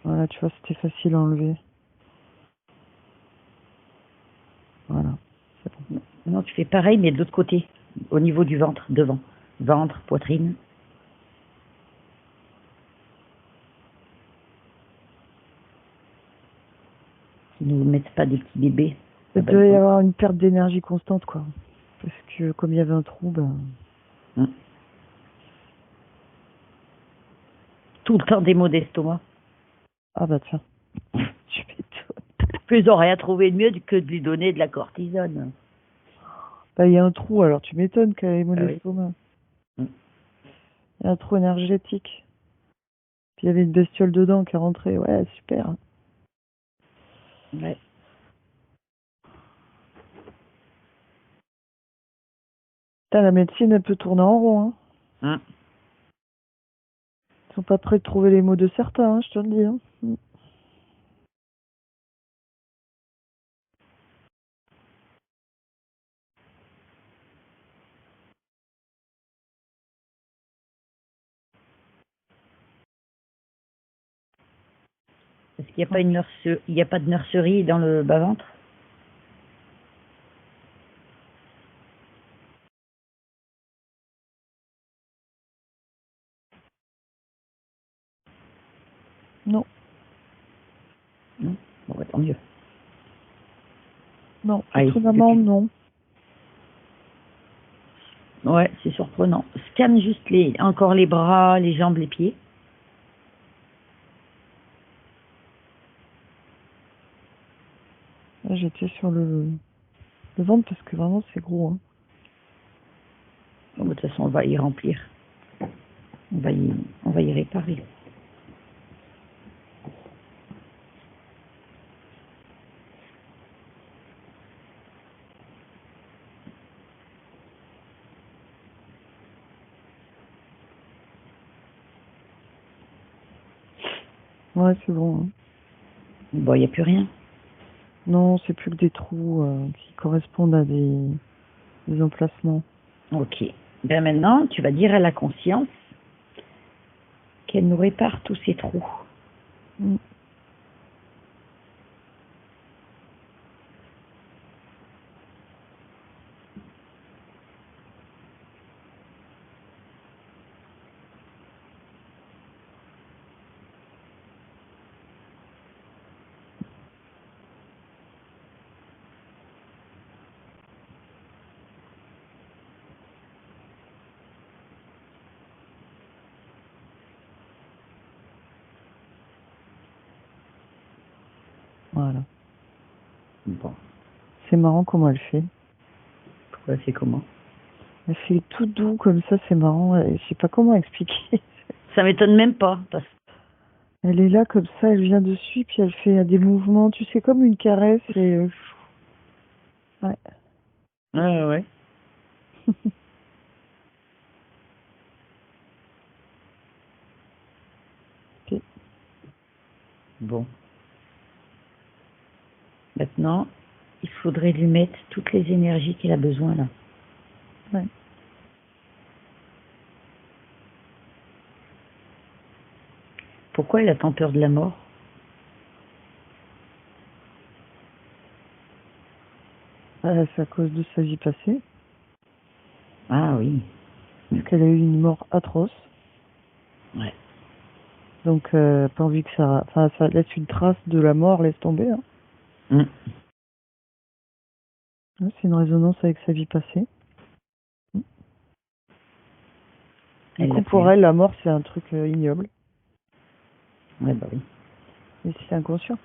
Speaker 1: Voilà, tu vois, c'était facile à enlever. Voilà, c'est bon.
Speaker 2: Non, tu fais pareil, mais de l'autre côté, au niveau du ventre, devant. Ventre, poitrine. nous mettent pas des petits bébés.
Speaker 1: Il doit y avoir une perte d'énergie constante, quoi. Parce que comme il y avait un trou,
Speaker 2: Tout le temps des maux d'estomac.
Speaker 1: Ah bah tiens, tu m'étonnes.
Speaker 2: Puis ils n'ont rien trouvé de mieux que de lui donner de la cortisone.
Speaker 1: Bah il y a un trou, alors tu m'étonnes qu'elle ait les maux d'estomac.
Speaker 2: Oui.
Speaker 1: Il y a un trou énergétique. Puis il y avait une bestiole dedans qui est rentrée. Ouais, super.
Speaker 2: Ouais.
Speaker 1: Putain, la médecine, elle peut tourner en rond. Hein. Ils sont pas prêts de trouver les mots de certains, hein, je te le dis. Hein.
Speaker 2: Est-ce qu'il n'y a pas il n'y a pas de nurserie dans le bas-ventre?
Speaker 1: Non.
Speaker 2: Non. Bon, bah, tant mieux.
Speaker 1: Non, étonnamment, non.
Speaker 2: Ouais, c'est surprenant. Scanne juste encore les bras, les jambes, les pieds.
Speaker 1: Là, j'étais sur le ventre parce que vraiment, c'est gros. Hein.
Speaker 2: Bon, de toute façon, on va y remplir. On va y réparer.
Speaker 1: Ouais, c'est bon. Hein.
Speaker 2: Bon, il n'y a plus rien.
Speaker 1: Non, c'est plus que des trous qui correspondent à des emplacements.
Speaker 2: Ok. Ben maintenant, tu vas dire à la conscience qu'elle nous répare tous ces trous.
Speaker 1: Mm. Voilà.
Speaker 2: Bon.
Speaker 1: C'est marrant comment elle fait.
Speaker 2: Pourquoi c'est comment?
Speaker 1: Elle fait tout doux comme ça, c'est marrant. Je sais pas comment expliquer.
Speaker 2: Ça m'étonne même pas.
Speaker 1: Elle est là comme ça, elle vient dessus, puis elle fait des mouvements, tu sais, comme une caresse. Et ouais.
Speaker 2: Ouais.
Speaker 1: Okay.
Speaker 2: Bon. Maintenant, il faudrait lui mettre toutes les énergies qu'il a besoin là.
Speaker 1: Ouais.
Speaker 2: Pourquoi il a tant peur de la mort?
Speaker 1: C'est à cause de sa vie passée.
Speaker 2: Ah oui.
Speaker 1: Parce qu'elle a eu une mort atroce.
Speaker 2: Ouais.
Speaker 1: Donc, pas envie que ça... Enfin, ça laisse une trace de la mort, laisse tomber. Hein. C'est une résonance avec sa vie passée. Du coup, pour elle, la mort, c'est un truc ignoble.
Speaker 2: Ouais, bah oui.
Speaker 1: Et c'est inconscient.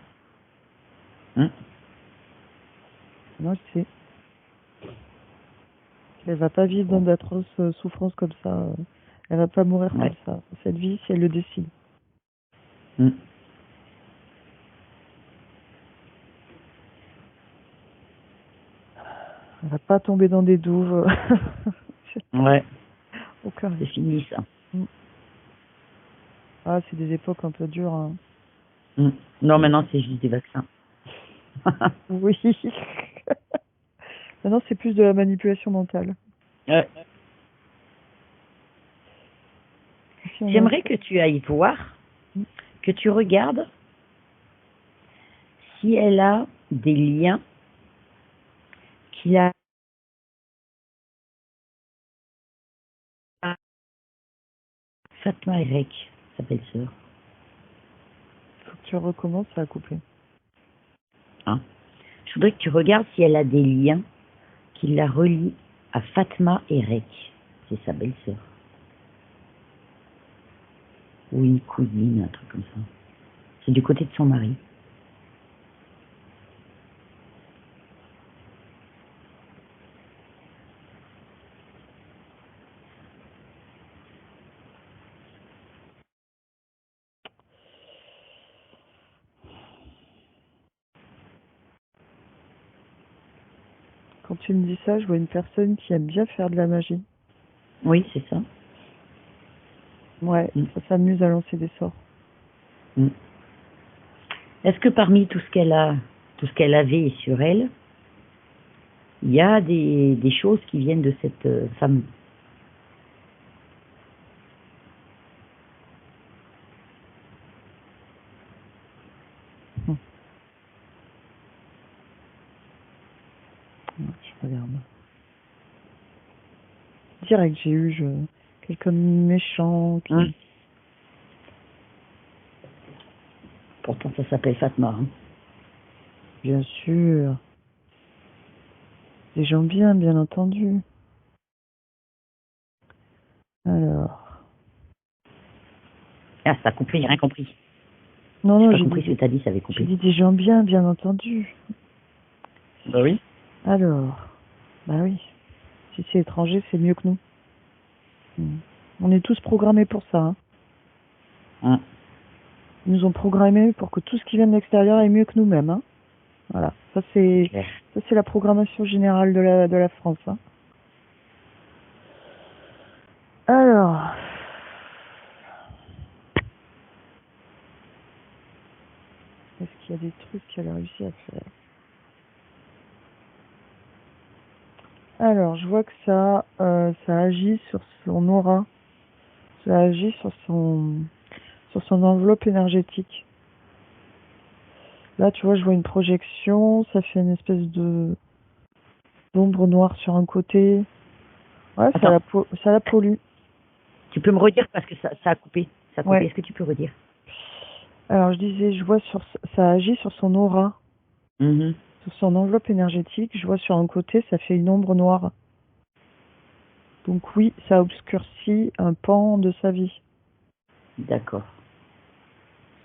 Speaker 1: Moi, je sais. Elle va pas vivre dans d'atroces souffrances comme ça. Elle va pas mourir comme ça. Cette vie, si elle le décide. Elle va pas tomber dans des douves.
Speaker 2: Ouais.
Speaker 1: Aucun.
Speaker 2: C'est fini ça.
Speaker 1: Ah, c'est des époques un peu dures. Hein.
Speaker 2: Non, maintenant c'est juste des vaccins.
Speaker 1: Oui. Maintenant, c'est plus de la manipulation mentale.
Speaker 2: Ouais. J'aimerais que tu ailles voir, que tu regardes si elle a des liens qu'il a Fatma Erek, sa belle-sœur.
Speaker 1: Faut que tu recommences à couper.
Speaker 2: Hein. Je voudrais que tu regardes si elle a des liens qui la relient à Fatma et Rek. C'est sa belle-sœur. Ou une cousine, un truc comme ça. C'est du côté de son mari.
Speaker 1: Quand tu me dis ça, je vois une personne qui aime bien faire de la magie.
Speaker 2: Oui, c'est ça.
Speaker 1: Ouais, ça s'amuse à lancer des sorts.
Speaker 2: Est-ce que parmi tout ce qu'elle avait sur elle, il y a des choses qui viennent de cette femme?
Speaker 1: Je regarde. Direct, j'ai eu quelqu'un de méchant qui...
Speaker 2: Pourtant, ça s'appelle Fatma. Hein.
Speaker 1: Bien sûr. Des gens bien, bien entendu. Alors...
Speaker 2: Ah, ça a compris, j'ai rien compris.
Speaker 1: Non, non,
Speaker 2: j'ai pas compris ce que t'as dit, ça avait coupé.
Speaker 1: J'ai dit des gens bien, bien entendu.
Speaker 2: Bah oui.
Speaker 1: Alors... Bah oui. Si c'est étranger, c'est mieux que nous. On est tous programmés pour ça. Hein. Ils nous ont programmés pour que tout ce qui vient de l'extérieur est mieux que nous-mêmes. Hein. Voilà. Ça c'est la programmation générale de la France. Hein. Alors. Est-ce qu'il y a des trucs qu'elle a réussi à faire? Alors, je vois que ça agit sur son aura. Ça agit sur son enveloppe énergétique. Là, tu vois, je vois une projection. Ça fait une espèce d'ombre noire sur un côté. Ouais, ça la pollue.
Speaker 2: Tu peux me redire parce que ça a coupé. Ça a coupé.
Speaker 1: Ouais.
Speaker 2: Est-ce que tu peux redire?
Speaker 1: Alors, je disais, je vois ça agit sur son aura. Sur son enveloppe énergétique. Je vois sur un côté, ça fait une ombre noire. Donc oui, ça obscurcit un pan de sa vie.
Speaker 2: D'accord.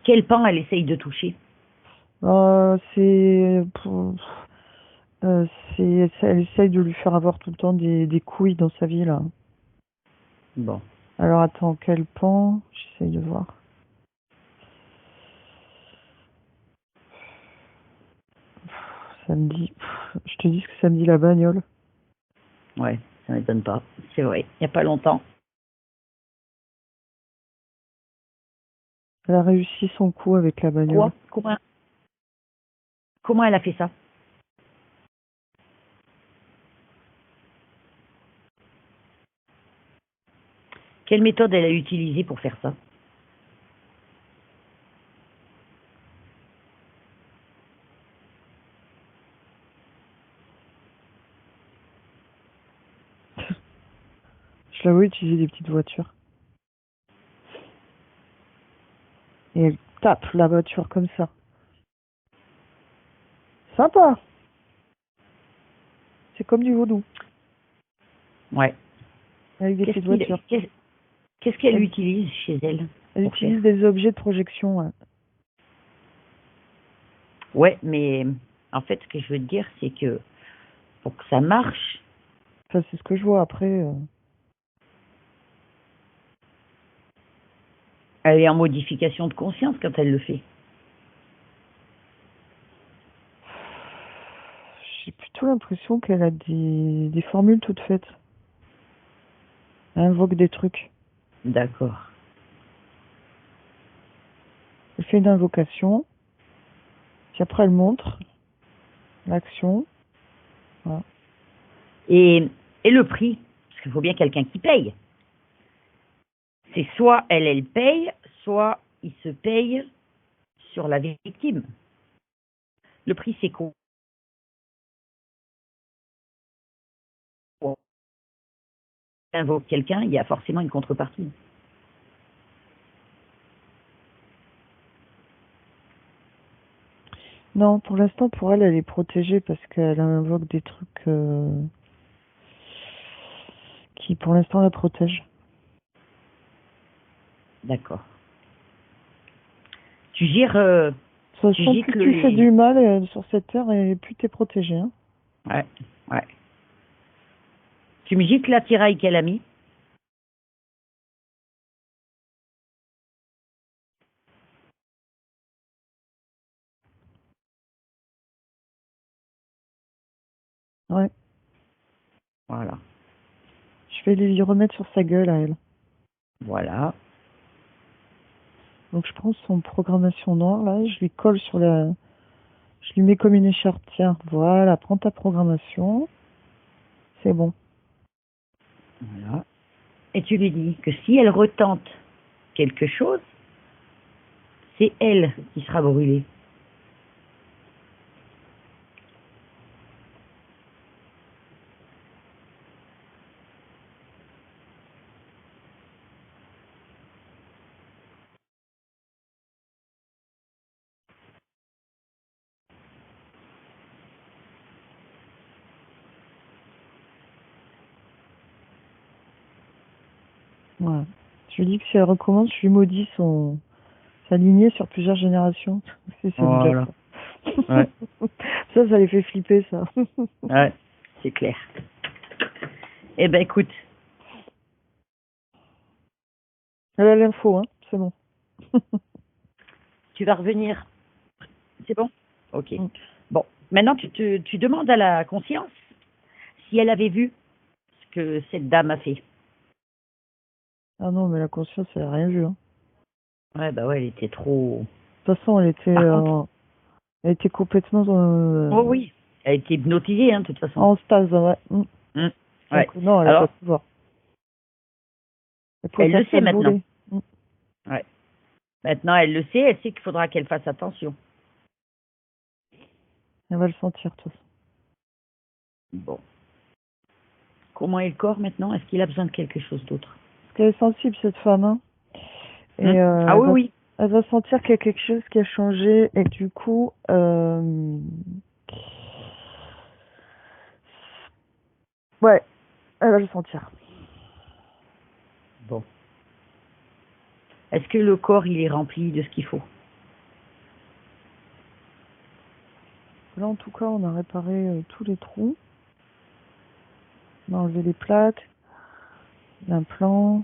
Speaker 2: Quel pan elle essaye de toucher?
Speaker 1: Elle essaye de lui faire avoir tout le temps des couilles dans sa vie, là.
Speaker 2: Bon.
Speaker 1: Alors attends, quel pan? J'essaye de voir. Ça me dit... Je te dis que ça me dit la bagnole.
Speaker 2: Ouais, ça m'étonne pas. C'est vrai, il n'y a pas longtemps.
Speaker 1: Elle a réussi son coup avec la bagnole.
Speaker 2: Comment elle a fait ça? Quelle méthode elle a utilisée pour faire ça?
Speaker 1: Je la vois utiliser des petites voitures. Et elle tape la voiture comme ça. Sympa. C'est comme du vaudou.
Speaker 2: Ouais.
Speaker 1: Avec des petites voitures.
Speaker 2: Qu'est-ce qu'elle utilise chez elle?
Speaker 1: Elle utilise des objets de projection. Ouais.
Speaker 2: Ouais, mais en fait, ce que je veux te dire, c'est que pour que ça marche...
Speaker 1: Enfin, c'est ce que je vois après.
Speaker 2: Elle est en modification de conscience quand elle le fait.
Speaker 1: J'ai plutôt l'impression qu'elle a des formules toutes faites. Elle invoque des trucs.
Speaker 2: D'accord.
Speaker 1: Elle fait une invocation. Puis après, elle montre l'action. Voilà.
Speaker 2: Et le prix, parce qu'il faut bien quelqu'un qui paye. C'est soit elle paye, soit il se paye sur la victime. Le prix, c'est quoi? Invoque quelqu'un, il y a forcément une contrepartie.
Speaker 1: Non, pour l'instant, pour elle, elle est protégée parce qu'elle invoque des trucs qui, pour l'instant, la protègent.
Speaker 2: D'accord. Tu gires,
Speaker 1: De toute
Speaker 2: tu
Speaker 1: façon, plus
Speaker 2: gicles
Speaker 1: tu fais
Speaker 2: les...
Speaker 1: du mal sur cette terre, et plus t'es protégé. Hein.
Speaker 2: Ouais, ouais. Tu me gicles l'attirail qu'elle a mis.
Speaker 1: Ouais.
Speaker 2: Voilà.
Speaker 1: Je vais lui remettre sur sa gueule à elle.
Speaker 2: Voilà.
Speaker 1: Donc je prends son programmation noire là, je lui colle sur la... Je lui mets comme une écharpe. Tiens, voilà, prends ta programmation. C'est bon.
Speaker 2: Voilà. Et tu lui dis que si elle retente quelque chose, c'est elle qui sera brûlée.
Speaker 1: Voilà. Je lui dis que si elle recommence, je lui maudis sa lignée sur plusieurs générations. C'est bien.
Speaker 2: Voilà. Ouais.
Speaker 1: Ça les fait flipper, ça.
Speaker 2: Ouais, c'est clair. Eh ben écoute,
Speaker 1: Elle a l'info, hein. C'est bon.
Speaker 2: tu vas revenir. C'est bon? Ok.
Speaker 1: Mm.
Speaker 2: Bon, maintenant tu demandes à la conscience si elle avait vu ce que cette dame a fait.
Speaker 1: Ah non, mais la conscience, elle a rien vu. Hein.
Speaker 2: Ouais, bah ouais, elle était trop...
Speaker 1: De toute façon,
Speaker 2: Par contre,
Speaker 1: elle était complètement
Speaker 2: oh oui, elle était hypnotisée, hein, de toute façon.
Speaker 1: en stase, ouais. Mm.
Speaker 2: Ouais.
Speaker 1: Donc, non, elle a pas
Speaker 2: Alors,
Speaker 1: pu voir. Elle pouvait
Speaker 2: elle
Speaker 1: pas
Speaker 2: le
Speaker 1: se
Speaker 2: sait
Speaker 1: faire
Speaker 2: maintenant.
Speaker 1: voler. Mm.
Speaker 2: Ouais. Maintenant, elle le sait, elle sait qu'il faudra qu'elle fasse attention.
Speaker 1: Elle va le sentir, de toute façon.
Speaker 2: Bon. Comment est le corps maintenant? Est-ce qu'il a besoin de quelque chose d'autre?
Speaker 1: Parce qu'elle est sensible, cette femme, hein. Et
Speaker 2: Ah oui, oui.
Speaker 1: elle va sentir qu'il y a quelque chose qui a changé et que du coup, ouais, elle va le sentir.
Speaker 2: Bon. Est-ce que le corps, il est rempli de ce qu'il faut?
Speaker 1: Là, en tout cas, on a réparé tous les trous. On a enlevé les plaques, l'implant.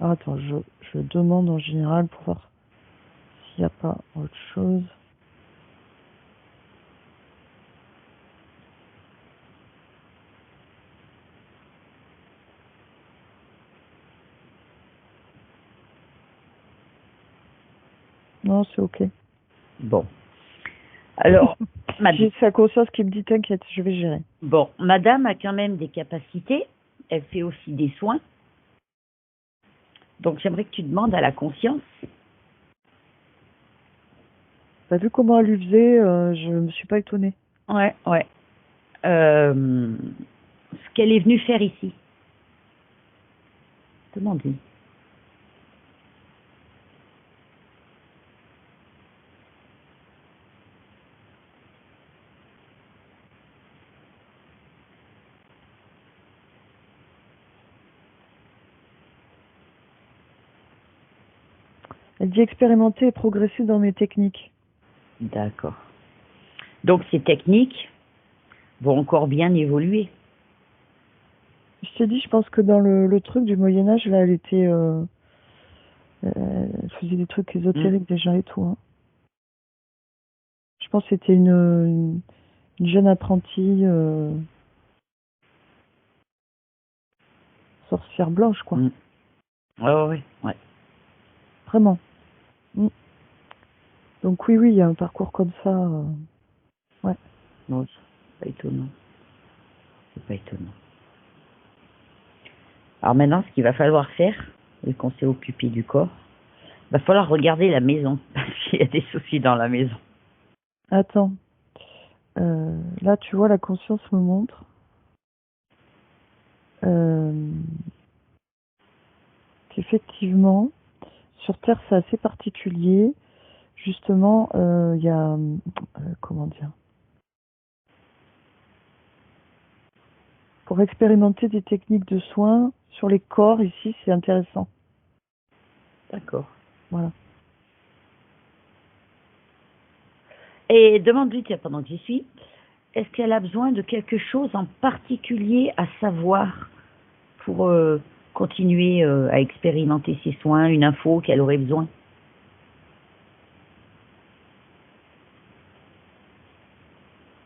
Speaker 1: Alors, attends, je demande en général pour voir s'il n'y a pas autre chose. Non, c'est ok.
Speaker 2: Bon. Alors,
Speaker 1: J'ai sa conscience qui me dit t'inquiète, je vais gérer.
Speaker 2: bon, madame a quand même des capacités. Elle fait aussi des soins. Donc, j'aimerais que tu demandes à la conscience.
Speaker 1: T'as vu comment elle lui faisait, je me suis pas étonnée.
Speaker 2: Ouais, ouais. Ce qu'elle est venue faire ici. Demande-lui.
Speaker 1: Elle dit expérimenter et progresser dans mes techniques.
Speaker 2: D'accord. Donc, ces techniques vont encore bien évoluer.
Speaker 1: Je t'ai dit, je pense que dans le truc du Moyen-Âge, là, elle faisait des trucs ésotériques déjà et tout. Hein. Je pense que c'était une jeune apprentie sorcière blanche, quoi.
Speaker 2: Ouais, ouais.
Speaker 1: Vraiment. Mm. Donc oui, il y a un parcours comme ça. Ouais.
Speaker 2: Non, c'est pas étonnant. C'est pas étonnant. Alors maintenant, ce qu'il va falloir faire, vu qu'on s'est occupé du corps, il va falloir regarder la maison, parce qu'il y a des soucis dans la maison.
Speaker 1: Attends. Là, tu vois, la conscience me montre. Qu'effectivement, sur Terre, c'est assez particulier. justement, il y a, comment dire, pour expérimenter des techniques de soins sur les corps ici, c'est intéressant.
Speaker 2: D'accord.
Speaker 1: Voilà.
Speaker 2: Et demande-lui, tiens, pendant que j'y suis, est-ce qu'elle a besoin de quelque chose en particulier à savoir pour continuer à expérimenter ses soins, une info qu'elle aurait besoin?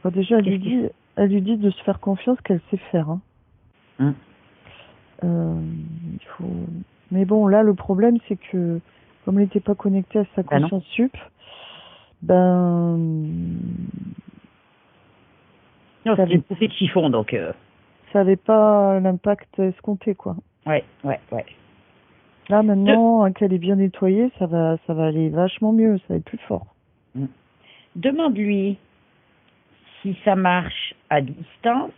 Speaker 1: Bon, déjà, elle lui dit de se faire confiance, qu'elle sait faire. Hein. Il faut... Mais bon, là, le problème, c'est que comme elle n'était pas connectée à sa conscience sup, non,
Speaker 2: c'est une poupée de chiffon, donc...
Speaker 1: Ça n'avait pas l'impact escompté, quoi.
Speaker 2: Ouais.
Speaker 1: Là, maintenant qu'elle est bien nettoyée, ça va aller vachement mieux, ça va être plus fort.
Speaker 2: Demande-lui si ça marche à distance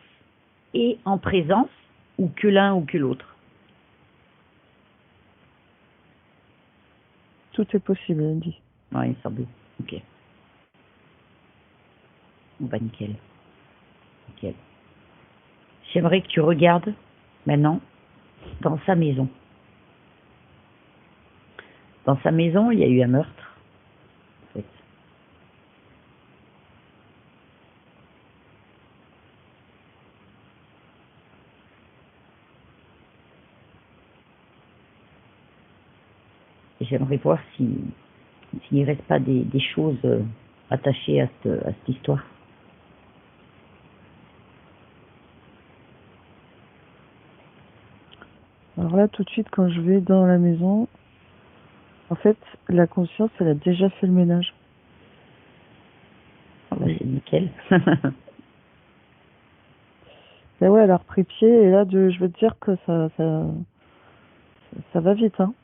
Speaker 2: et en présence, ou que l'un ou que l'autre.
Speaker 1: Tout est possible, elle dit.
Speaker 2: Ouais, il semble. Ok. Bon, bah, nickel. J'aimerais que tu regardes maintenant dans sa maison. Dans sa maison, il y a eu un meurtre, en fait. Et j'aimerais voir s'il ne reste pas des choses attachées à cette histoire.
Speaker 1: Alors là, tout de suite, quand je vais dans la maison, en fait, la conscience, elle a déjà fait le ménage.
Speaker 2: Ah bah, c'est nickel.
Speaker 1: Ben ouais, elle a repris pied, et là, je veux te dire que ça va vite, hein.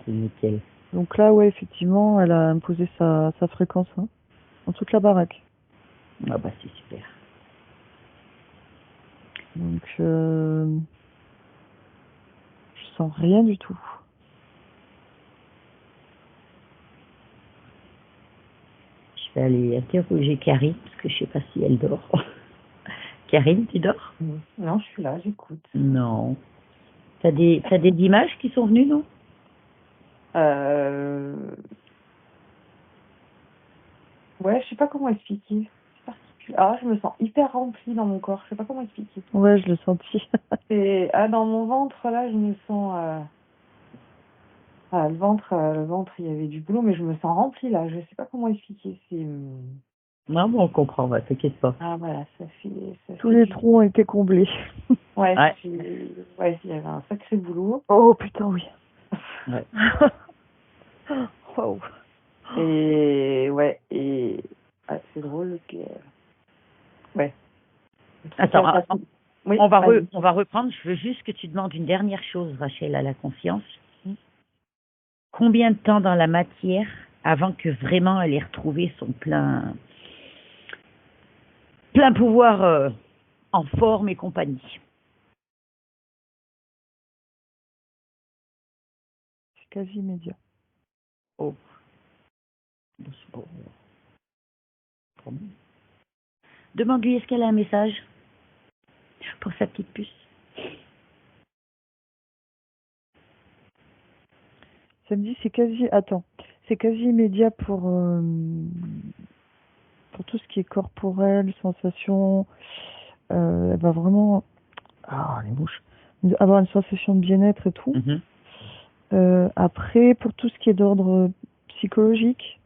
Speaker 2: C'est nickel.
Speaker 1: Donc là, ouais, effectivement, elle a imposé sa fréquence, hein, dans toute la baraque.
Speaker 2: Ah bah, c'est super.
Speaker 1: Donc, je sens rien du tout.
Speaker 2: Je vais aller interroger Karine, parce que je sais pas si elle dort. Karine, tu dors?
Speaker 3: Non, je suis là, j'écoute.
Speaker 2: Non. T'as des images qui sont venues, non?
Speaker 3: Ouais, je sais pas comment expliquer. C'est particulier. Ah, je me sens hyper remplie dans mon corps. Je sais pas comment expliquer.
Speaker 1: Ouais, je l'ai senti.
Speaker 3: Dans mon ventre, là, je me sens... le ventre, il y avait du boulot, mais je me sens remplie, là. Je sais pas comment expliquer.
Speaker 2: Non, bon, on comprend, ouais, t'inquiète pas.
Speaker 3: Ah, voilà, ça fait...
Speaker 1: Tous les trous ont été comblés.
Speaker 3: Ouais, ouais, il y avait un sacré boulot.
Speaker 1: Oh, putain, oui.
Speaker 2: Ouais.
Speaker 1: Wow.
Speaker 3: Et ouais, c'est drôle que... Ouais.
Speaker 2: Attends,
Speaker 3: oui,
Speaker 2: on va reprendre. Je veux juste que tu demandes une dernière chose, Rachel, à la conscience. Combien de temps dans la matière avant que vraiment elle ait retrouvé son plein pouvoir en forme et compagnie?
Speaker 1: C'est quasi immédiat.
Speaker 2: Oh. Demande-lui, est-ce qu'elle a un message pour sa petite puce?
Speaker 1: Ça me dit, c'est quasi immédiat pour tout ce qui est corporel, sensation. Elle va vraiment, les mouches, avoir une sensation de bien-être et tout. Après, pour tout ce qui est d'ordre psychologique,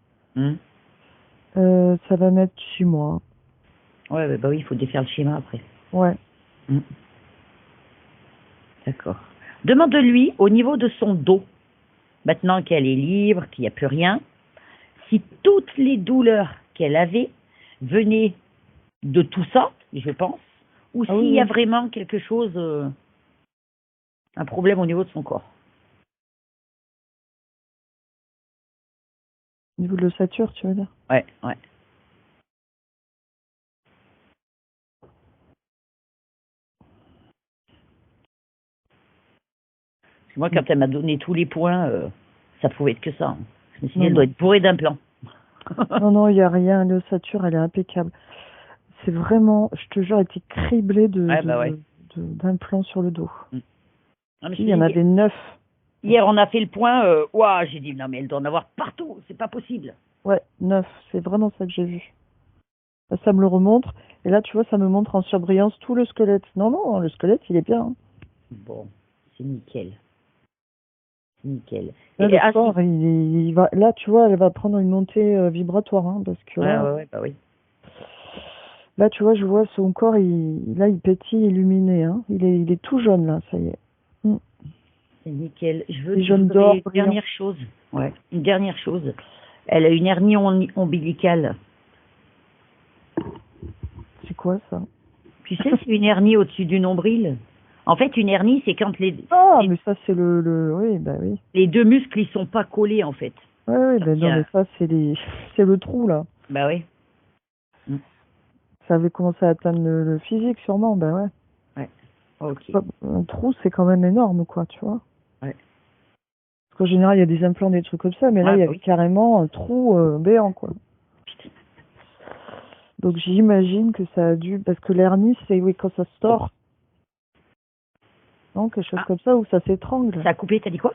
Speaker 1: ça va mettre 6 mois.
Speaker 2: Ouais, bah oui, il faut défaire le schéma après.
Speaker 1: Ouais.
Speaker 2: D'accord. Demande-lui, au niveau de son dos, maintenant qu'elle est libre, qu'il n'y a plus rien, si toutes les douleurs qu'elle avait venaient de tout ça, je pense, ou s'il y a vraiment quelque chose, un problème au niveau de son corps.
Speaker 1: Au niveau de l'ossature, tu veux dire?
Speaker 2: Ouais. Moi, quand elle m'a donné tous les points, ça pouvait être que ça. Je me suis dit, elle doit être bourrée d'implants.
Speaker 1: Non, il n'y a rien. L'ossature, elle est impeccable. C'est vraiment, je te jure, elle était criblée d'implants sur le dos. Il y en avait 9.
Speaker 2: Hier, on a fait le point. Ouah, j'ai dit, non, mais elle doit en avoir partout. C'est pas possible.
Speaker 1: Ouais, 9. C'est vraiment ça que j'ai vu. Là, ça me le remontre. Et là, tu vois, ça me montre en surbrillance tout le squelette. Non, le squelette, il est bien. Hein.
Speaker 2: Bon, c'est nickel. Nickel.
Speaker 1: Là, le corps, il va... Là, tu vois, elle va prendre une montée vibratoire. Hein, parce que là,
Speaker 2: bah oui.
Speaker 1: Là, tu vois, je vois son corps, il pétille illuminé. Hein. Il est tout jaune, là, ça y est.
Speaker 2: C'est nickel. Je veux
Speaker 1: jaune d'or,
Speaker 2: une dernière chose. Ouais, une dernière chose. Elle a une hernie ombilicale.
Speaker 1: C'est quoi, ça?
Speaker 2: Tu sais, c'est une hernie au-dessus du nombril. En fait, une hernie, c'est quand
Speaker 1: mais ça, c'est Oui, bah oui.
Speaker 2: Les deux muscles, ils sont pas collés, en fait.
Speaker 1: Oui, ben non, mais ça, c'est le trou, là.
Speaker 2: Bah oui.
Speaker 1: Ça avait commencé à atteindre le physique, sûrement, ben ouais.
Speaker 2: Ouais, ok.
Speaker 1: Un trou, c'est quand même énorme, quoi, tu vois.
Speaker 2: Ouais.
Speaker 1: Parce qu'en général, il y a des implants, des trucs comme ça, mais là, il y avait carrément un trou béant, quoi. Putain. Donc, j'imagine que ça a dû... Parce que l'hernie, c'est quand ça se tord. Non, quelque chose comme ça, ou ça s'étrangle.
Speaker 2: Ça a coupé, t'as dit quoi?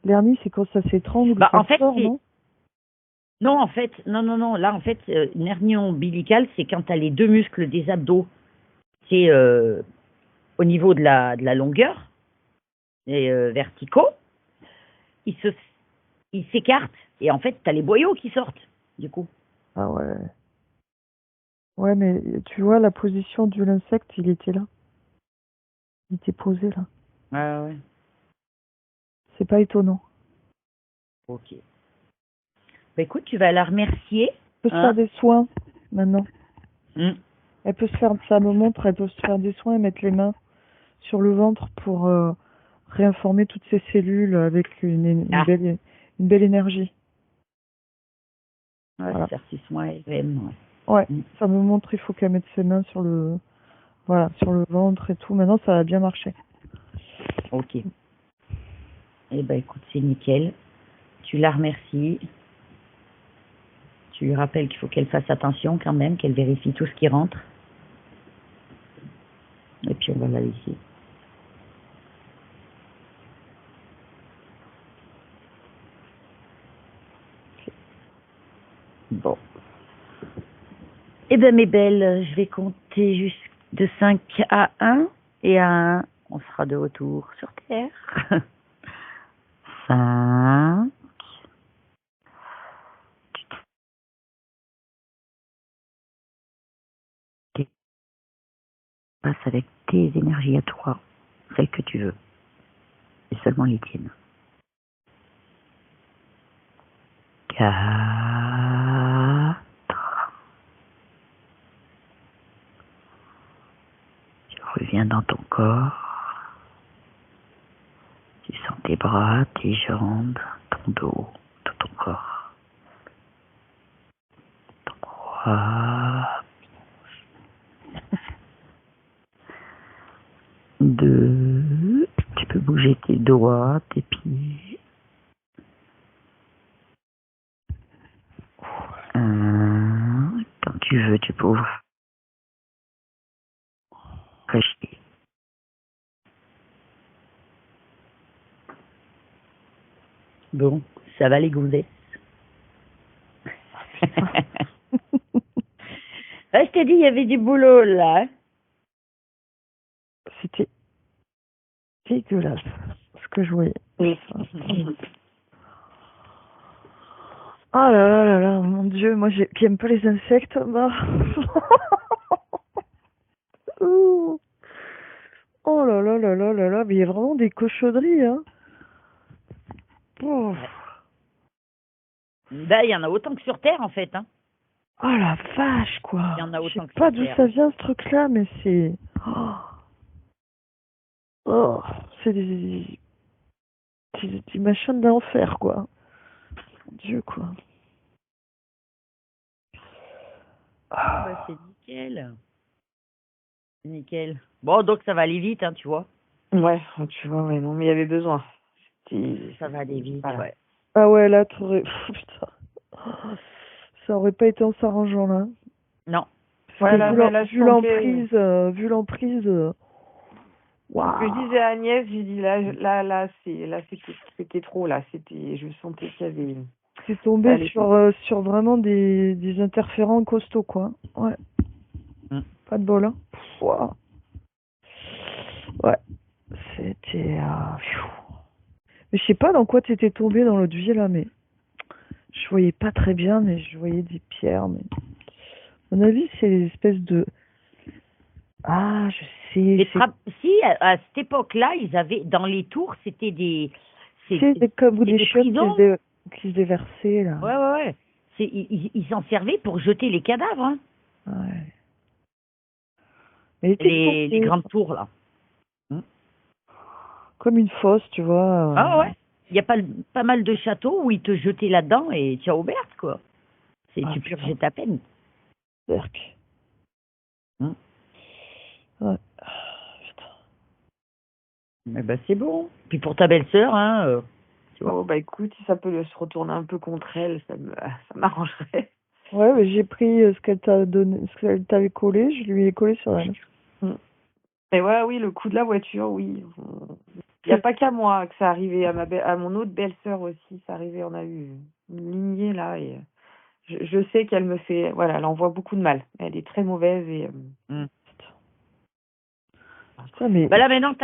Speaker 1: L'hernie, c'est quand ça s'étrangle,
Speaker 2: bah,
Speaker 1: ça
Speaker 2: en fait,
Speaker 1: sort, non?
Speaker 2: Non, en fait, non. Là, en fait, une hernie ombilicale, c'est quand tu as les deux muscles des abdos. C'est au niveau de la longueur, et verticaux. Ils s'écartent. Et en fait, tu as les boyaux qui sortent, du coup.
Speaker 1: Ah ouais. Ouais, mais tu vois, la position de l'insecte, il était là. Il était posé là.
Speaker 2: Ah ouais.
Speaker 1: C'est pas étonnant.
Speaker 2: Ok. Bah écoute, tu vas la remercier.
Speaker 1: Elle peut se faire des soins maintenant. Elle peut se faire, ça me montre, elle peut se faire des soins et mettre les mains sur le ventre pour réinformer toutes ces cellules avec une belle énergie.
Speaker 2: Ouais, voilà. Faire ses soins FM.
Speaker 1: Ouais, ça me montre, il faut qu'elle mette ses mains sur le ventre et tout. Maintenant, ça va bien marcher.
Speaker 2: Ok. Eh ben écoute, c'est nickel. Tu la remercies. Tu lui rappelles qu'il faut qu'elle fasse attention quand même, qu'elle vérifie tout ce qui rentre. Et puis on va la laisser. Bon. Eh bien mes belles, je vais compter juste de 5 à 1. Et à 1, on sera de retour sur Terre. 5. Tu passes avec tes énergies à toi, celles que tu veux. Et seulement les tiennes. 4. Tu reviens dans ton corps. Tu sens tes bras, tes jambes, ton dos, tout ton corps. 3. 2. Tu peux bouger tes doigts, tes pieds. 1. Quand tu veux, tu peux ouvrir. Rejeter. Bon, ça va les gonzesses. Je t'ai dit, il y avait du boulot là.
Speaker 1: C'était dégueulasse ce que je voyais.
Speaker 2: Oui.
Speaker 1: Oh là, mon Dieu, moi qui aime pas les insectes, bah. Oh là, mais il y a vraiment des cochonneries, hein. Oh.
Speaker 2: Bah, il y en a autant que sur Terre, en fait, hein.
Speaker 1: Oh la vache, quoi.
Speaker 2: Il y en a autant
Speaker 1: je sais pas d'où ça vient, ce truc-là, mais c'est... Oh, c'est des machins de l'enfer, quoi. Mon Dieu, quoi.
Speaker 2: Bah, c'est nickel. C'est nickel. Bon, donc ça va aller vite, hein, tu vois.
Speaker 3: Ouais, tu vois, ouais, non, mais il y avait besoin.
Speaker 2: Ça va aller vite, voilà. Ouais.
Speaker 1: Ah ouais, là, t'aurais... Putain. Ça aurait pas été en s'arrangeant, là.
Speaker 2: Non.
Speaker 1: Parce
Speaker 3: Ouais,
Speaker 1: que
Speaker 3: là, mais là, je sentais...
Speaker 1: vu l'emprise,
Speaker 3: Ce que je
Speaker 1: waouh.
Speaker 3: disais à Agnès, j'ai dit c'était trop, là. Je sentais qu'il y avait...
Speaker 1: T'es
Speaker 3: Ça
Speaker 1: tombé
Speaker 3: allait pas.
Speaker 1: sur vraiment des interférents costauds, quoi. Ouais,
Speaker 2: Mm.
Speaker 1: pas de bol, hein. Waouh. Ouais, c'était... pfiou. Mais je sais pas dans quoi t'étais tombé dans l'autre vie, là, mais... Je voyais pas très bien, mais je voyais des pierres, mais... À mon avis, c'est des espèces de... Ah, je sais, c'est...
Speaker 2: Si, à cette époque-là, ils avaient, dans les tours, c'était
Speaker 1: C'est des, comme
Speaker 2: c'était
Speaker 1: des
Speaker 2: des
Speaker 1: chiottes
Speaker 2: prisons.
Speaker 1: qui se déversaient, là.
Speaker 2: Ouais, ouais, ouais. Ils s'en servaient pour jeter les cadavres, hein.
Speaker 1: Ouais. Mais il était
Speaker 2: Les
Speaker 1: foncé,
Speaker 2: grandes tours, là. Mm.
Speaker 1: comme une fosse, tu vois.
Speaker 2: Ah ouais. Il y a pas mal de châteaux où ils te jetaient là-dedans et ciao Berthe, quoi.
Speaker 1: Ah,
Speaker 2: Tu
Speaker 1: putain,
Speaker 2: purgeais ta peine.
Speaker 1: cercle.
Speaker 2: Mm.
Speaker 1: Ouais. Putain.
Speaker 2: Mais ben, c'est bon. Puis pour ta belle-sœur, hein, tu vois.
Speaker 3: Oh, bah écoute, si ça peut se retourner un peu contre elle, ça m'arrangerait.
Speaker 1: Ouais, mais j'ai pris ce qu'elle t'a donné, ce qu'elle t'avait collé, je lui ai collé sur elle.
Speaker 3: Mm. Mais ouais, oui, le coup de la voiture, oui. Il n'y a pas qu'à moi que ça arrivait, à mon autre belle-sœur aussi, ça arrivait, on a eu une lignée là, et je sais qu'elle me fait, voilà, elle envoie beaucoup de mal. Elle est très mauvaise et...
Speaker 2: Mm.
Speaker 1: Putain, mais...
Speaker 2: Bah là, maintenant,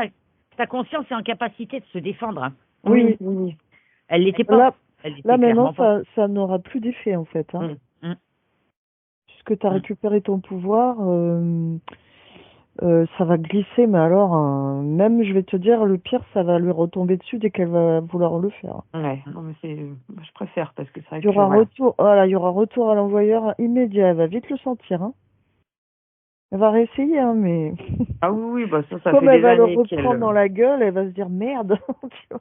Speaker 2: ta conscience est en capacité de se défendre, hein.
Speaker 3: Oui, oui.
Speaker 2: Elle l'était pas. Elle
Speaker 1: Là
Speaker 2: l'était
Speaker 1: maintenant,
Speaker 2: clairement pas.
Speaker 1: ça n'aura plus d'effet, en fait. Hein.
Speaker 3: Mm.
Speaker 2: Mm.
Speaker 1: Puisque tu as
Speaker 2: Mm.
Speaker 1: récupéré ton pouvoir, ça va glisser, mais alors, même, je vais te dire, le pire, ça va lui retomber dessus dès qu'elle va vouloir le faire.
Speaker 3: Ouais, non mais je préfère parce que c'est vrai
Speaker 1: Il y aura
Speaker 3: voilà.
Speaker 1: retour, voilà, il y aura retour à l'envoyeur immédiat. Elle va vite le sentir, hein. Elle va réessayer, hein, mais
Speaker 3: Ah oui, bah ça
Speaker 1: comme
Speaker 3: fait
Speaker 1: elle
Speaker 3: des
Speaker 1: va le
Speaker 3: années
Speaker 1: reprendre dans
Speaker 3: qu'elle...
Speaker 1: la gueule, elle va se dire merde. Tu vois.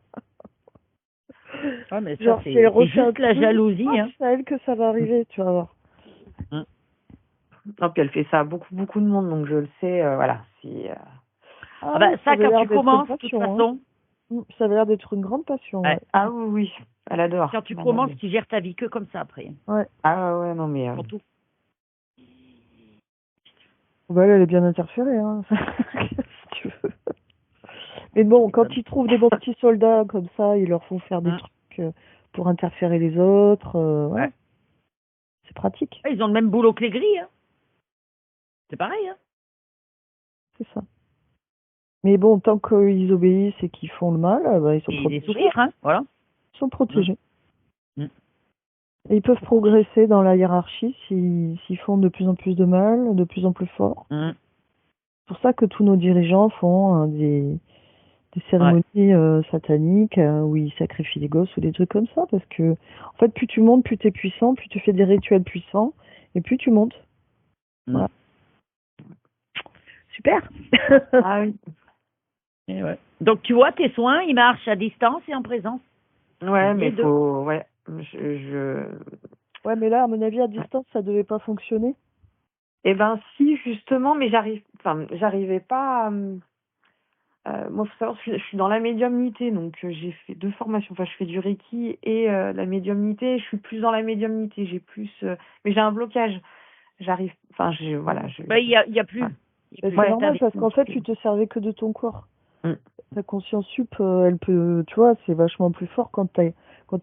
Speaker 2: Ouais, mais ça,
Speaker 1: Genre, si elle
Speaker 2: c'est
Speaker 1: refait un
Speaker 2: juste la
Speaker 1: truc,
Speaker 2: jalousie,
Speaker 1: hop,
Speaker 2: hein.
Speaker 1: c'est à elle que ça va arriver, tu vas voir.
Speaker 2: Mm.
Speaker 3: Non, puis elle fait ça à beaucoup de monde, donc je le sais, voilà.
Speaker 2: Ah bah,
Speaker 1: Ça
Speaker 2: ça,
Speaker 1: avait
Speaker 2: quand
Speaker 1: l'air
Speaker 2: tu
Speaker 1: d'être une
Speaker 2: commences, de toute
Speaker 1: passion, hein.
Speaker 2: façon,
Speaker 1: Ça avait l'air d'être une grande passion,
Speaker 2: ouais.
Speaker 1: ouais.
Speaker 3: Ah oui, oui, elle adore.
Speaker 2: Quand tu
Speaker 3: Elle
Speaker 2: commences,
Speaker 3: adore.
Speaker 2: tu gères ta vie que comme ça après.
Speaker 1: Ouais.
Speaker 3: Ah ouais, non mais...
Speaker 2: Surtout.
Speaker 1: Bah, elle est bien interférée, hein. Si tu veux. Mais bon, quand ils trouvent des bons petits soldats comme ça, ils leur font faire des
Speaker 2: Mm.
Speaker 1: trucs pour interférer les autres. Voilà.
Speaker 2: Ouais.
Speaker 1: C'est pratique,
Speaker 2: Ouais, ils ont le même boulot que les gris, hein. C'est pareil, hein.
Speaker 1: c'est ça. Mais bon, tant qu'ils obéissent et qu'ils font le mal, bah, ils sont
Speaker 2: Et des
Speaker 1: protégés.
Speaker 2: sourires, hein. Voilà.
Speaker 1: Ils sont protégés.
Speaker 2: Mm.
Speaker 1: Et ils peuvent progresser dans la hiérarchie s'ils font de plus en plus de mal, de plus en plus fort.
Speaker 2: Mm.
Speaker 1: C'est pour ça que tous nos dirigeants font des cérémonies sataniques où ils sacrifient des gosses ou des trucs comme ça. Parce que, en fait, plus tu montes, plus tu es puissant, plus tu fais des rituels puissants, et plus tu montes.
Speaker 2: Mm.
Speaker 1: Voilà. Super.
Speaker 3: Ah oui.
Speaker 2: Et ouais. Donc, tu vois, tes soins, ils marchent à distance et en présence.
Speaker 3: Ouais,
Speaker 2: Les
Speaker 3: mais
Speaker 2: deux.
Speaker 3: faut... Ouais,
Speaker 1: Ouais, mais là, à mon avis, à distance, ça devait pas fonctionner.
Speaker 3: Eh ben si, justement, mais j'arrivais pas à... moi, faut savoir, je suis dans la médiumnité, donc j'ai fait 2 formations. Enfin, je fais du Reiki et la médiumnité. Je suis plus dans la médiumnité. Mais j'ai un blocage. Voilà,
Speaker 2: Bah, il y a plus.
Speaker 3: Ouais.
Speaker 2: Il y a
Speaker 1: C'est
Speaker 2: plus.
Speaker 3: Ouais.
Speaker 1: normal
Speaker 2: T'avais-
Speaker 1: parce qu'en fait, tu te servais que de ton corps.
Speaker 3: Mm.
Speaker 1: Ta conscience sup, elle peut, tu vois, c'est vachement plus fort quand t'es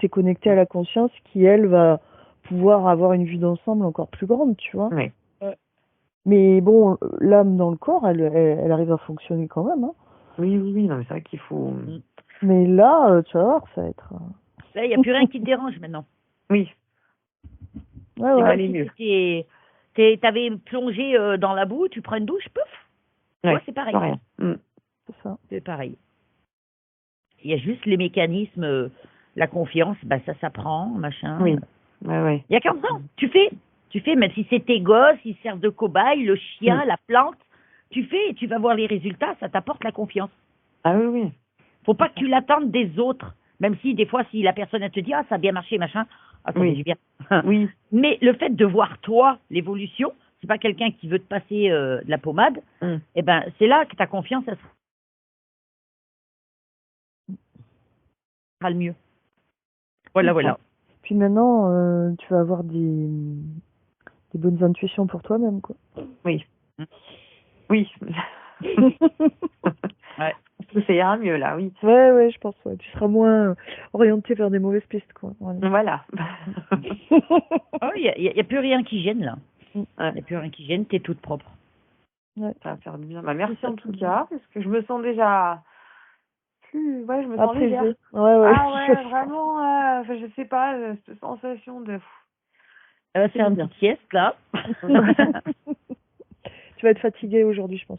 Speaker 1: connecté à la conscience qui, elle, va pouvoir avoir une vue d'ensemble encore plus grande, tu vois.
Speaker 3: Ouais.
Speaker 1: Mais bon, l'âme dans le corps, elle arrive à fonctionner quand même, hein.
Speaker 3: Oui, non, mais c'est vrai qu'il faut...
Speaker 2: Mm.
Speaker 1: Mais là, tu vas voir, ça va être...
Speaker 2: Là, il n'y a plus rien qui te dérange maintenant.
Speaker 3: Oui,
Speaker 1: Ouais,
Speaker 3: ça va
Speaker 1: ouais.
Speaker 3: aller mieux.
Speaker 2: T'avais plongé dans la boue, tu prends une douche, pouf. Ouais, c'est pareil.
Speaker 3: Rien. Mm.
Speaker 1: C'est ça.
Speaker 2: C'est pareil. Il y a juste les mécanismes, la confiance, bah ça s'apprend, machin.
Speaker 3: Oui, ouais.
Speaker 2: Il y a 15 ans. Tu fais, même si c'est tes gosses, ils servent de cobaye, le chien, la plante, tu fais et tu vas voir les résultats, ça t'apporte la confiance.
Speaker 3: Ah oui.
Speaker 2: Faut pas que tu l'attendes des autres, même si des fois, si la personne elle te dit, ah, ça a bien marché, machin, ah, ça
Speaker 3: Oui.
Speaker 2: fait du bien.
Speaker 3: Oui.
Speaker 2: Mais le fait de voir toi, l'évolution, c'est pas quelqu'un qui veut te passer de la pommade,
Speaker 3: Mm.
Speaker 2: et ben, c'est là que ta confiance, elle sera le mieux. Voilà, voilà.
Speaker 1: Puis maintenant, tu vas avoir des bonnes intuitions pour toi-même, quoi.
Speaker 3: Oui.
Speaker 2: Mm.
Speaker 3: Oui.
Speaker 2: Ouais.
Speaker 3: Ça ira mieux, là, oui.
Speaker 1: Ouais, je pense, ouais. Tu seras moins orienté vers des mauvaises pistes, quoi. Voilà.
Speaker 3: Voilà.
Speaker 2: Oh, il y a plus rien qui gêne, là. Il
Speaker 3: Ouais,
Speaker 2: n'y a plus rien qui gêne, t'es toute propre.
Speaker 1: Ouais.
Speaker 3: ça va faire du bien. Bah, merci
Speaker 1: Ça,
Speaker 3: en tout
Speaker 1: c'est bien.
Speaker 3: cas, parce que je me sens déjà plus... Ouais, je me sens légère.
Speaker 1: Apaisé. Ouais.
Speaker 3: Ah ouais, vraiment, enfin, je sais pas, cette sensation de...
Speaker 2: Elle va se
Speaker 3: C'est
Speaker 2: faire une
Speaker 3: bien.
Speaker 2: petite sieste, là.
Speaker 1: Tu vas être fatigué aujourd'hui, je pense.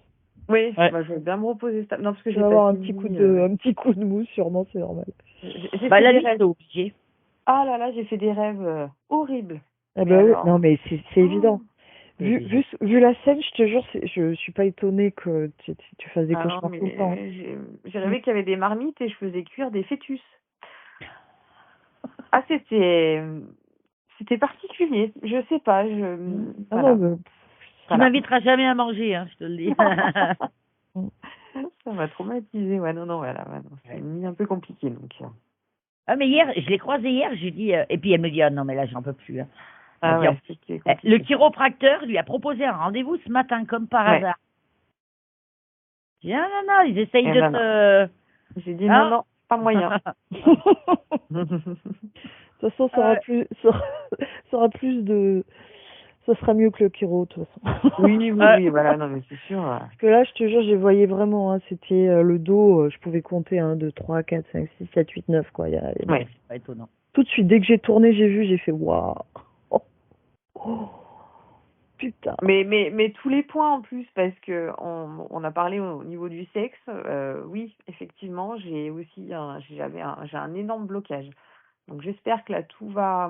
Speaker 3: Oui,
Speaker 2: Ouais.
Speaker 3: bah, je vais bien me reposer. Non, parce que
Speaker 1: Tu
Speaker 3: j'ai
Speaker 1: vas avoir
Speaker 3: passé
Speaker 1: un
Speaker 3: une
Speaker 1: petit coup
Speaker 3: nuit...
Speaker 1: un petit coup de mou, sûrement, c'est normal.
Speaker 3: J'ai
Speaker 2: Bah,
Speaker 3: fait
Speaker 2: la
Speaker 3: des
Speaker 2: nuit,
Speaker 3: rêves.
Speaker 2: c'est obligé.
Speaker 3: Ah là là, j'ai fait des rêves horribles.
Speaker 1: Ah
Speaker 3: Mais
Speaker 1: bah oui,
Speaker 3: alors...
Speaker 1: non, mais c'est évident.
Speaker 3: oh,
Speaker 2: C'est
Speaker 1: Vu,
Speaker 2: obligé.
Speaker 1: vu la scène, je te jure, je suis pas étonnée que tu fasses des
Speaker 3: ah non,
Speaker 1: cauchemars tout le temps.
Speaker 3: mais j'ai rêvé qu'il y avait des marmites et je faisais cuire des fœtus. Ah, c'était particulier. Je sais pas,
Speaker 1: Ah
Speaker 3: voilà.
Speaker 1: non, mais...
Speaker 2: Tu
Speaker 3: Voilà.
Speaker 2: m'inviteras jamais à manger, hein, je te le dis.
Speaker 3: Ça m'a traumatisé. Ouais, non, voilà. Ouais, non, c'est une nuit un peu compliquée, donc.
Speaker 2: Ah, mais hier, je l'ai croisée hier, j'ai dit, et puis elle me dit, ah non, mais là, j'en peux plus. Hein. Elle
Speaker 3: Ah
Speaker 2: dit,
Speaker 3: ouais, c'était
Speaker 2: le
Speaker 3: compliqué.
Speaker 2: chiropracteur lui a proposé un rendez-vous ce matin, comme par
Speaker 3: Ouais.
Speaker 2: hasard. J'ai dit, non, ils essayent
Speaker 3: Et
Speaker 2: de
Speaker 3: non.
Speaker 2: te...
Speaker 3: J'ai dit
Speaker 2: Hein
Speaker 3: non, pas moyen.
Speaker 1: De toute façon, ça aura plus, ça aura plus de, ça sera mieux que le chiro, de toute façon.
Speaker 3: Oui, voilà, non, mais c'est sûr.
Speaker 1: Parce que là, je te jure, j'ai voyé vraiment, hein, c'était le dos, je pouvais compter 1, 2, 3, 4, 5, 6, 7, 8, 9, quoi.
Speaker 3: Ouais.
Speaker 2: C'est pas étonnant.
Speaker 1: Tout de suite, dès que j'ai tourné, j'ai vu, j'ai fait waouh. Oh, putain.
Speaker 3: Mais tous les points en plus, parce que on a parlé au niveau du sexe, oui, effectivement, j'ai un énorme blocage. Donc j'espère que là tout va,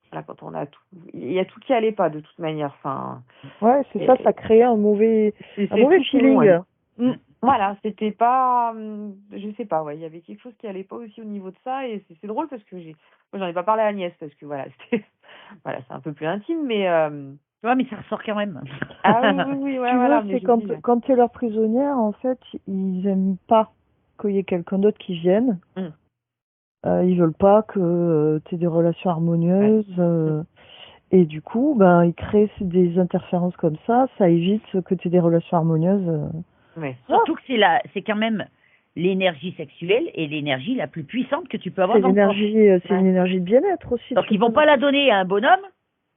Speaker 3: voilà, quand on a tout, il y a tout qui allait pas de toute manière. Enfin,
Speaker 1: Ouais, c'est ça, ça crée un mauvais
Speaker 3: c'est tout con, ouais.
Speaker 1: feeling. Mm.
Speaker 3: Voilà, c'était pas, je sais pas, ouais, il y avait quelque chose qui allait pas aussi au niveau de ça et c'est drôle parce que moi j'en ai pas parlé à Agnès parce que voilà, c'était, voilà, c'est un peu plus intime, mais
Speaker 2: Ouais, mais ça ressort quand même.
Speaker 3: ah oui, ouais,
Speaker 1: Tu
Speaker 3: voilà,
Speaker 1: veux,
Speaker 3: mais
Speaker 1: c'est
Speaker 3: je dis,
Speaker 1: quand t'es leur prisonnière, en fait, ils aiment pas qu'il y ait quelqu'un d'autre qui vienne. Ils veulent pas que tu aies des relations harmonieuses. Et du coup, ben, ils créent des interférences comme ça évite que tu aies des relations harmonieuses.
Speaker 3: ouais.
Speaker 2: Surtout que c'est quand même l'énergie sexuelle et l'énergie la plus puissante que tu peux avoir
Speaker 1: C'est
Speaker 2: dans le corps.
Speaker 1: c'est une énergie de bien-être aussi.
Speaker 2: Donc ils vont pas la donner à un bonhomme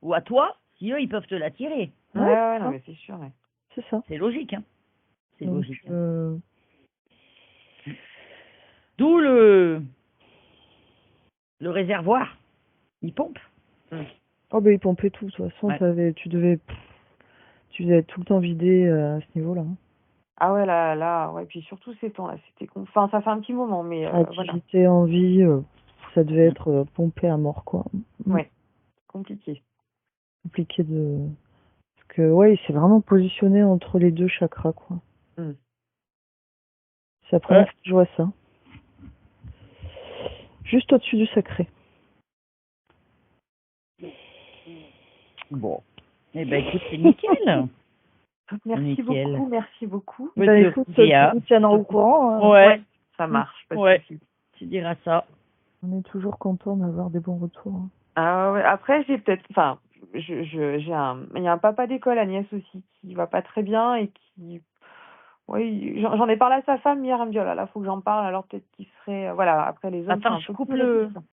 Speaker 2: ou à toi, si eux ils peuvent te la tirer.
Speaker 3: Ouais, non, mais c'est sûr, ouais.
Speaker 1: C'est ça.
Speaker 2: C'est logique, hein. C'est
Speaker 1: Donc,
Speaker 2: logique. Hein. D'où le réservoir. Il pompe.
Speaker 1: Oh, ben, ils pompaient tout. De toute façon,
Speaker 2: Ouais.
Speaker 1: tu devais être tout le temps vidé à ce niveau-là. Hein.
Speaker 3: Ah ouais, là, ouais, puis surtout ces temps-là, enfin, ça fait un petit moment, mais voilà.
Speaker 1: Créativité, envie, ça devait être pompé à mort, quoi.
Speaker 3: Ouais, compliqué.
Speaker 1: Compliqué de... Parce que, ouais, il s'est vraiment positionné entre les deux chakras, quoi. C'est la première fois que je vois ça. Juste au-dessus du sacré.
Speaker 2: Bon. Eh ben écoute, c'est nickel.
Speaker 3: Merci beaucoup.
Speaker 1: Ben écoute, tu nous tiendras au courant. Hein.
Speaker 2: Ouais,
Speaker 3: ça marche, pas de souci.
Speaker 2: Tu diras ça.
Speaker 1: On est toujours content d'avoir des bons retours. Hein.
Speaker 3: Ah ouais, après j'ai peut-être, enfin, il y a un papa d'école, Agnès aussi, qui va pas très bien et qui, oui, j'en ai parlé à sa femme hier, elle me dit oh là là, faut que j'en parle, alors peut-être qu'il serait, voilà, après les hommes.
Speaker 2: Attends, je coupe le.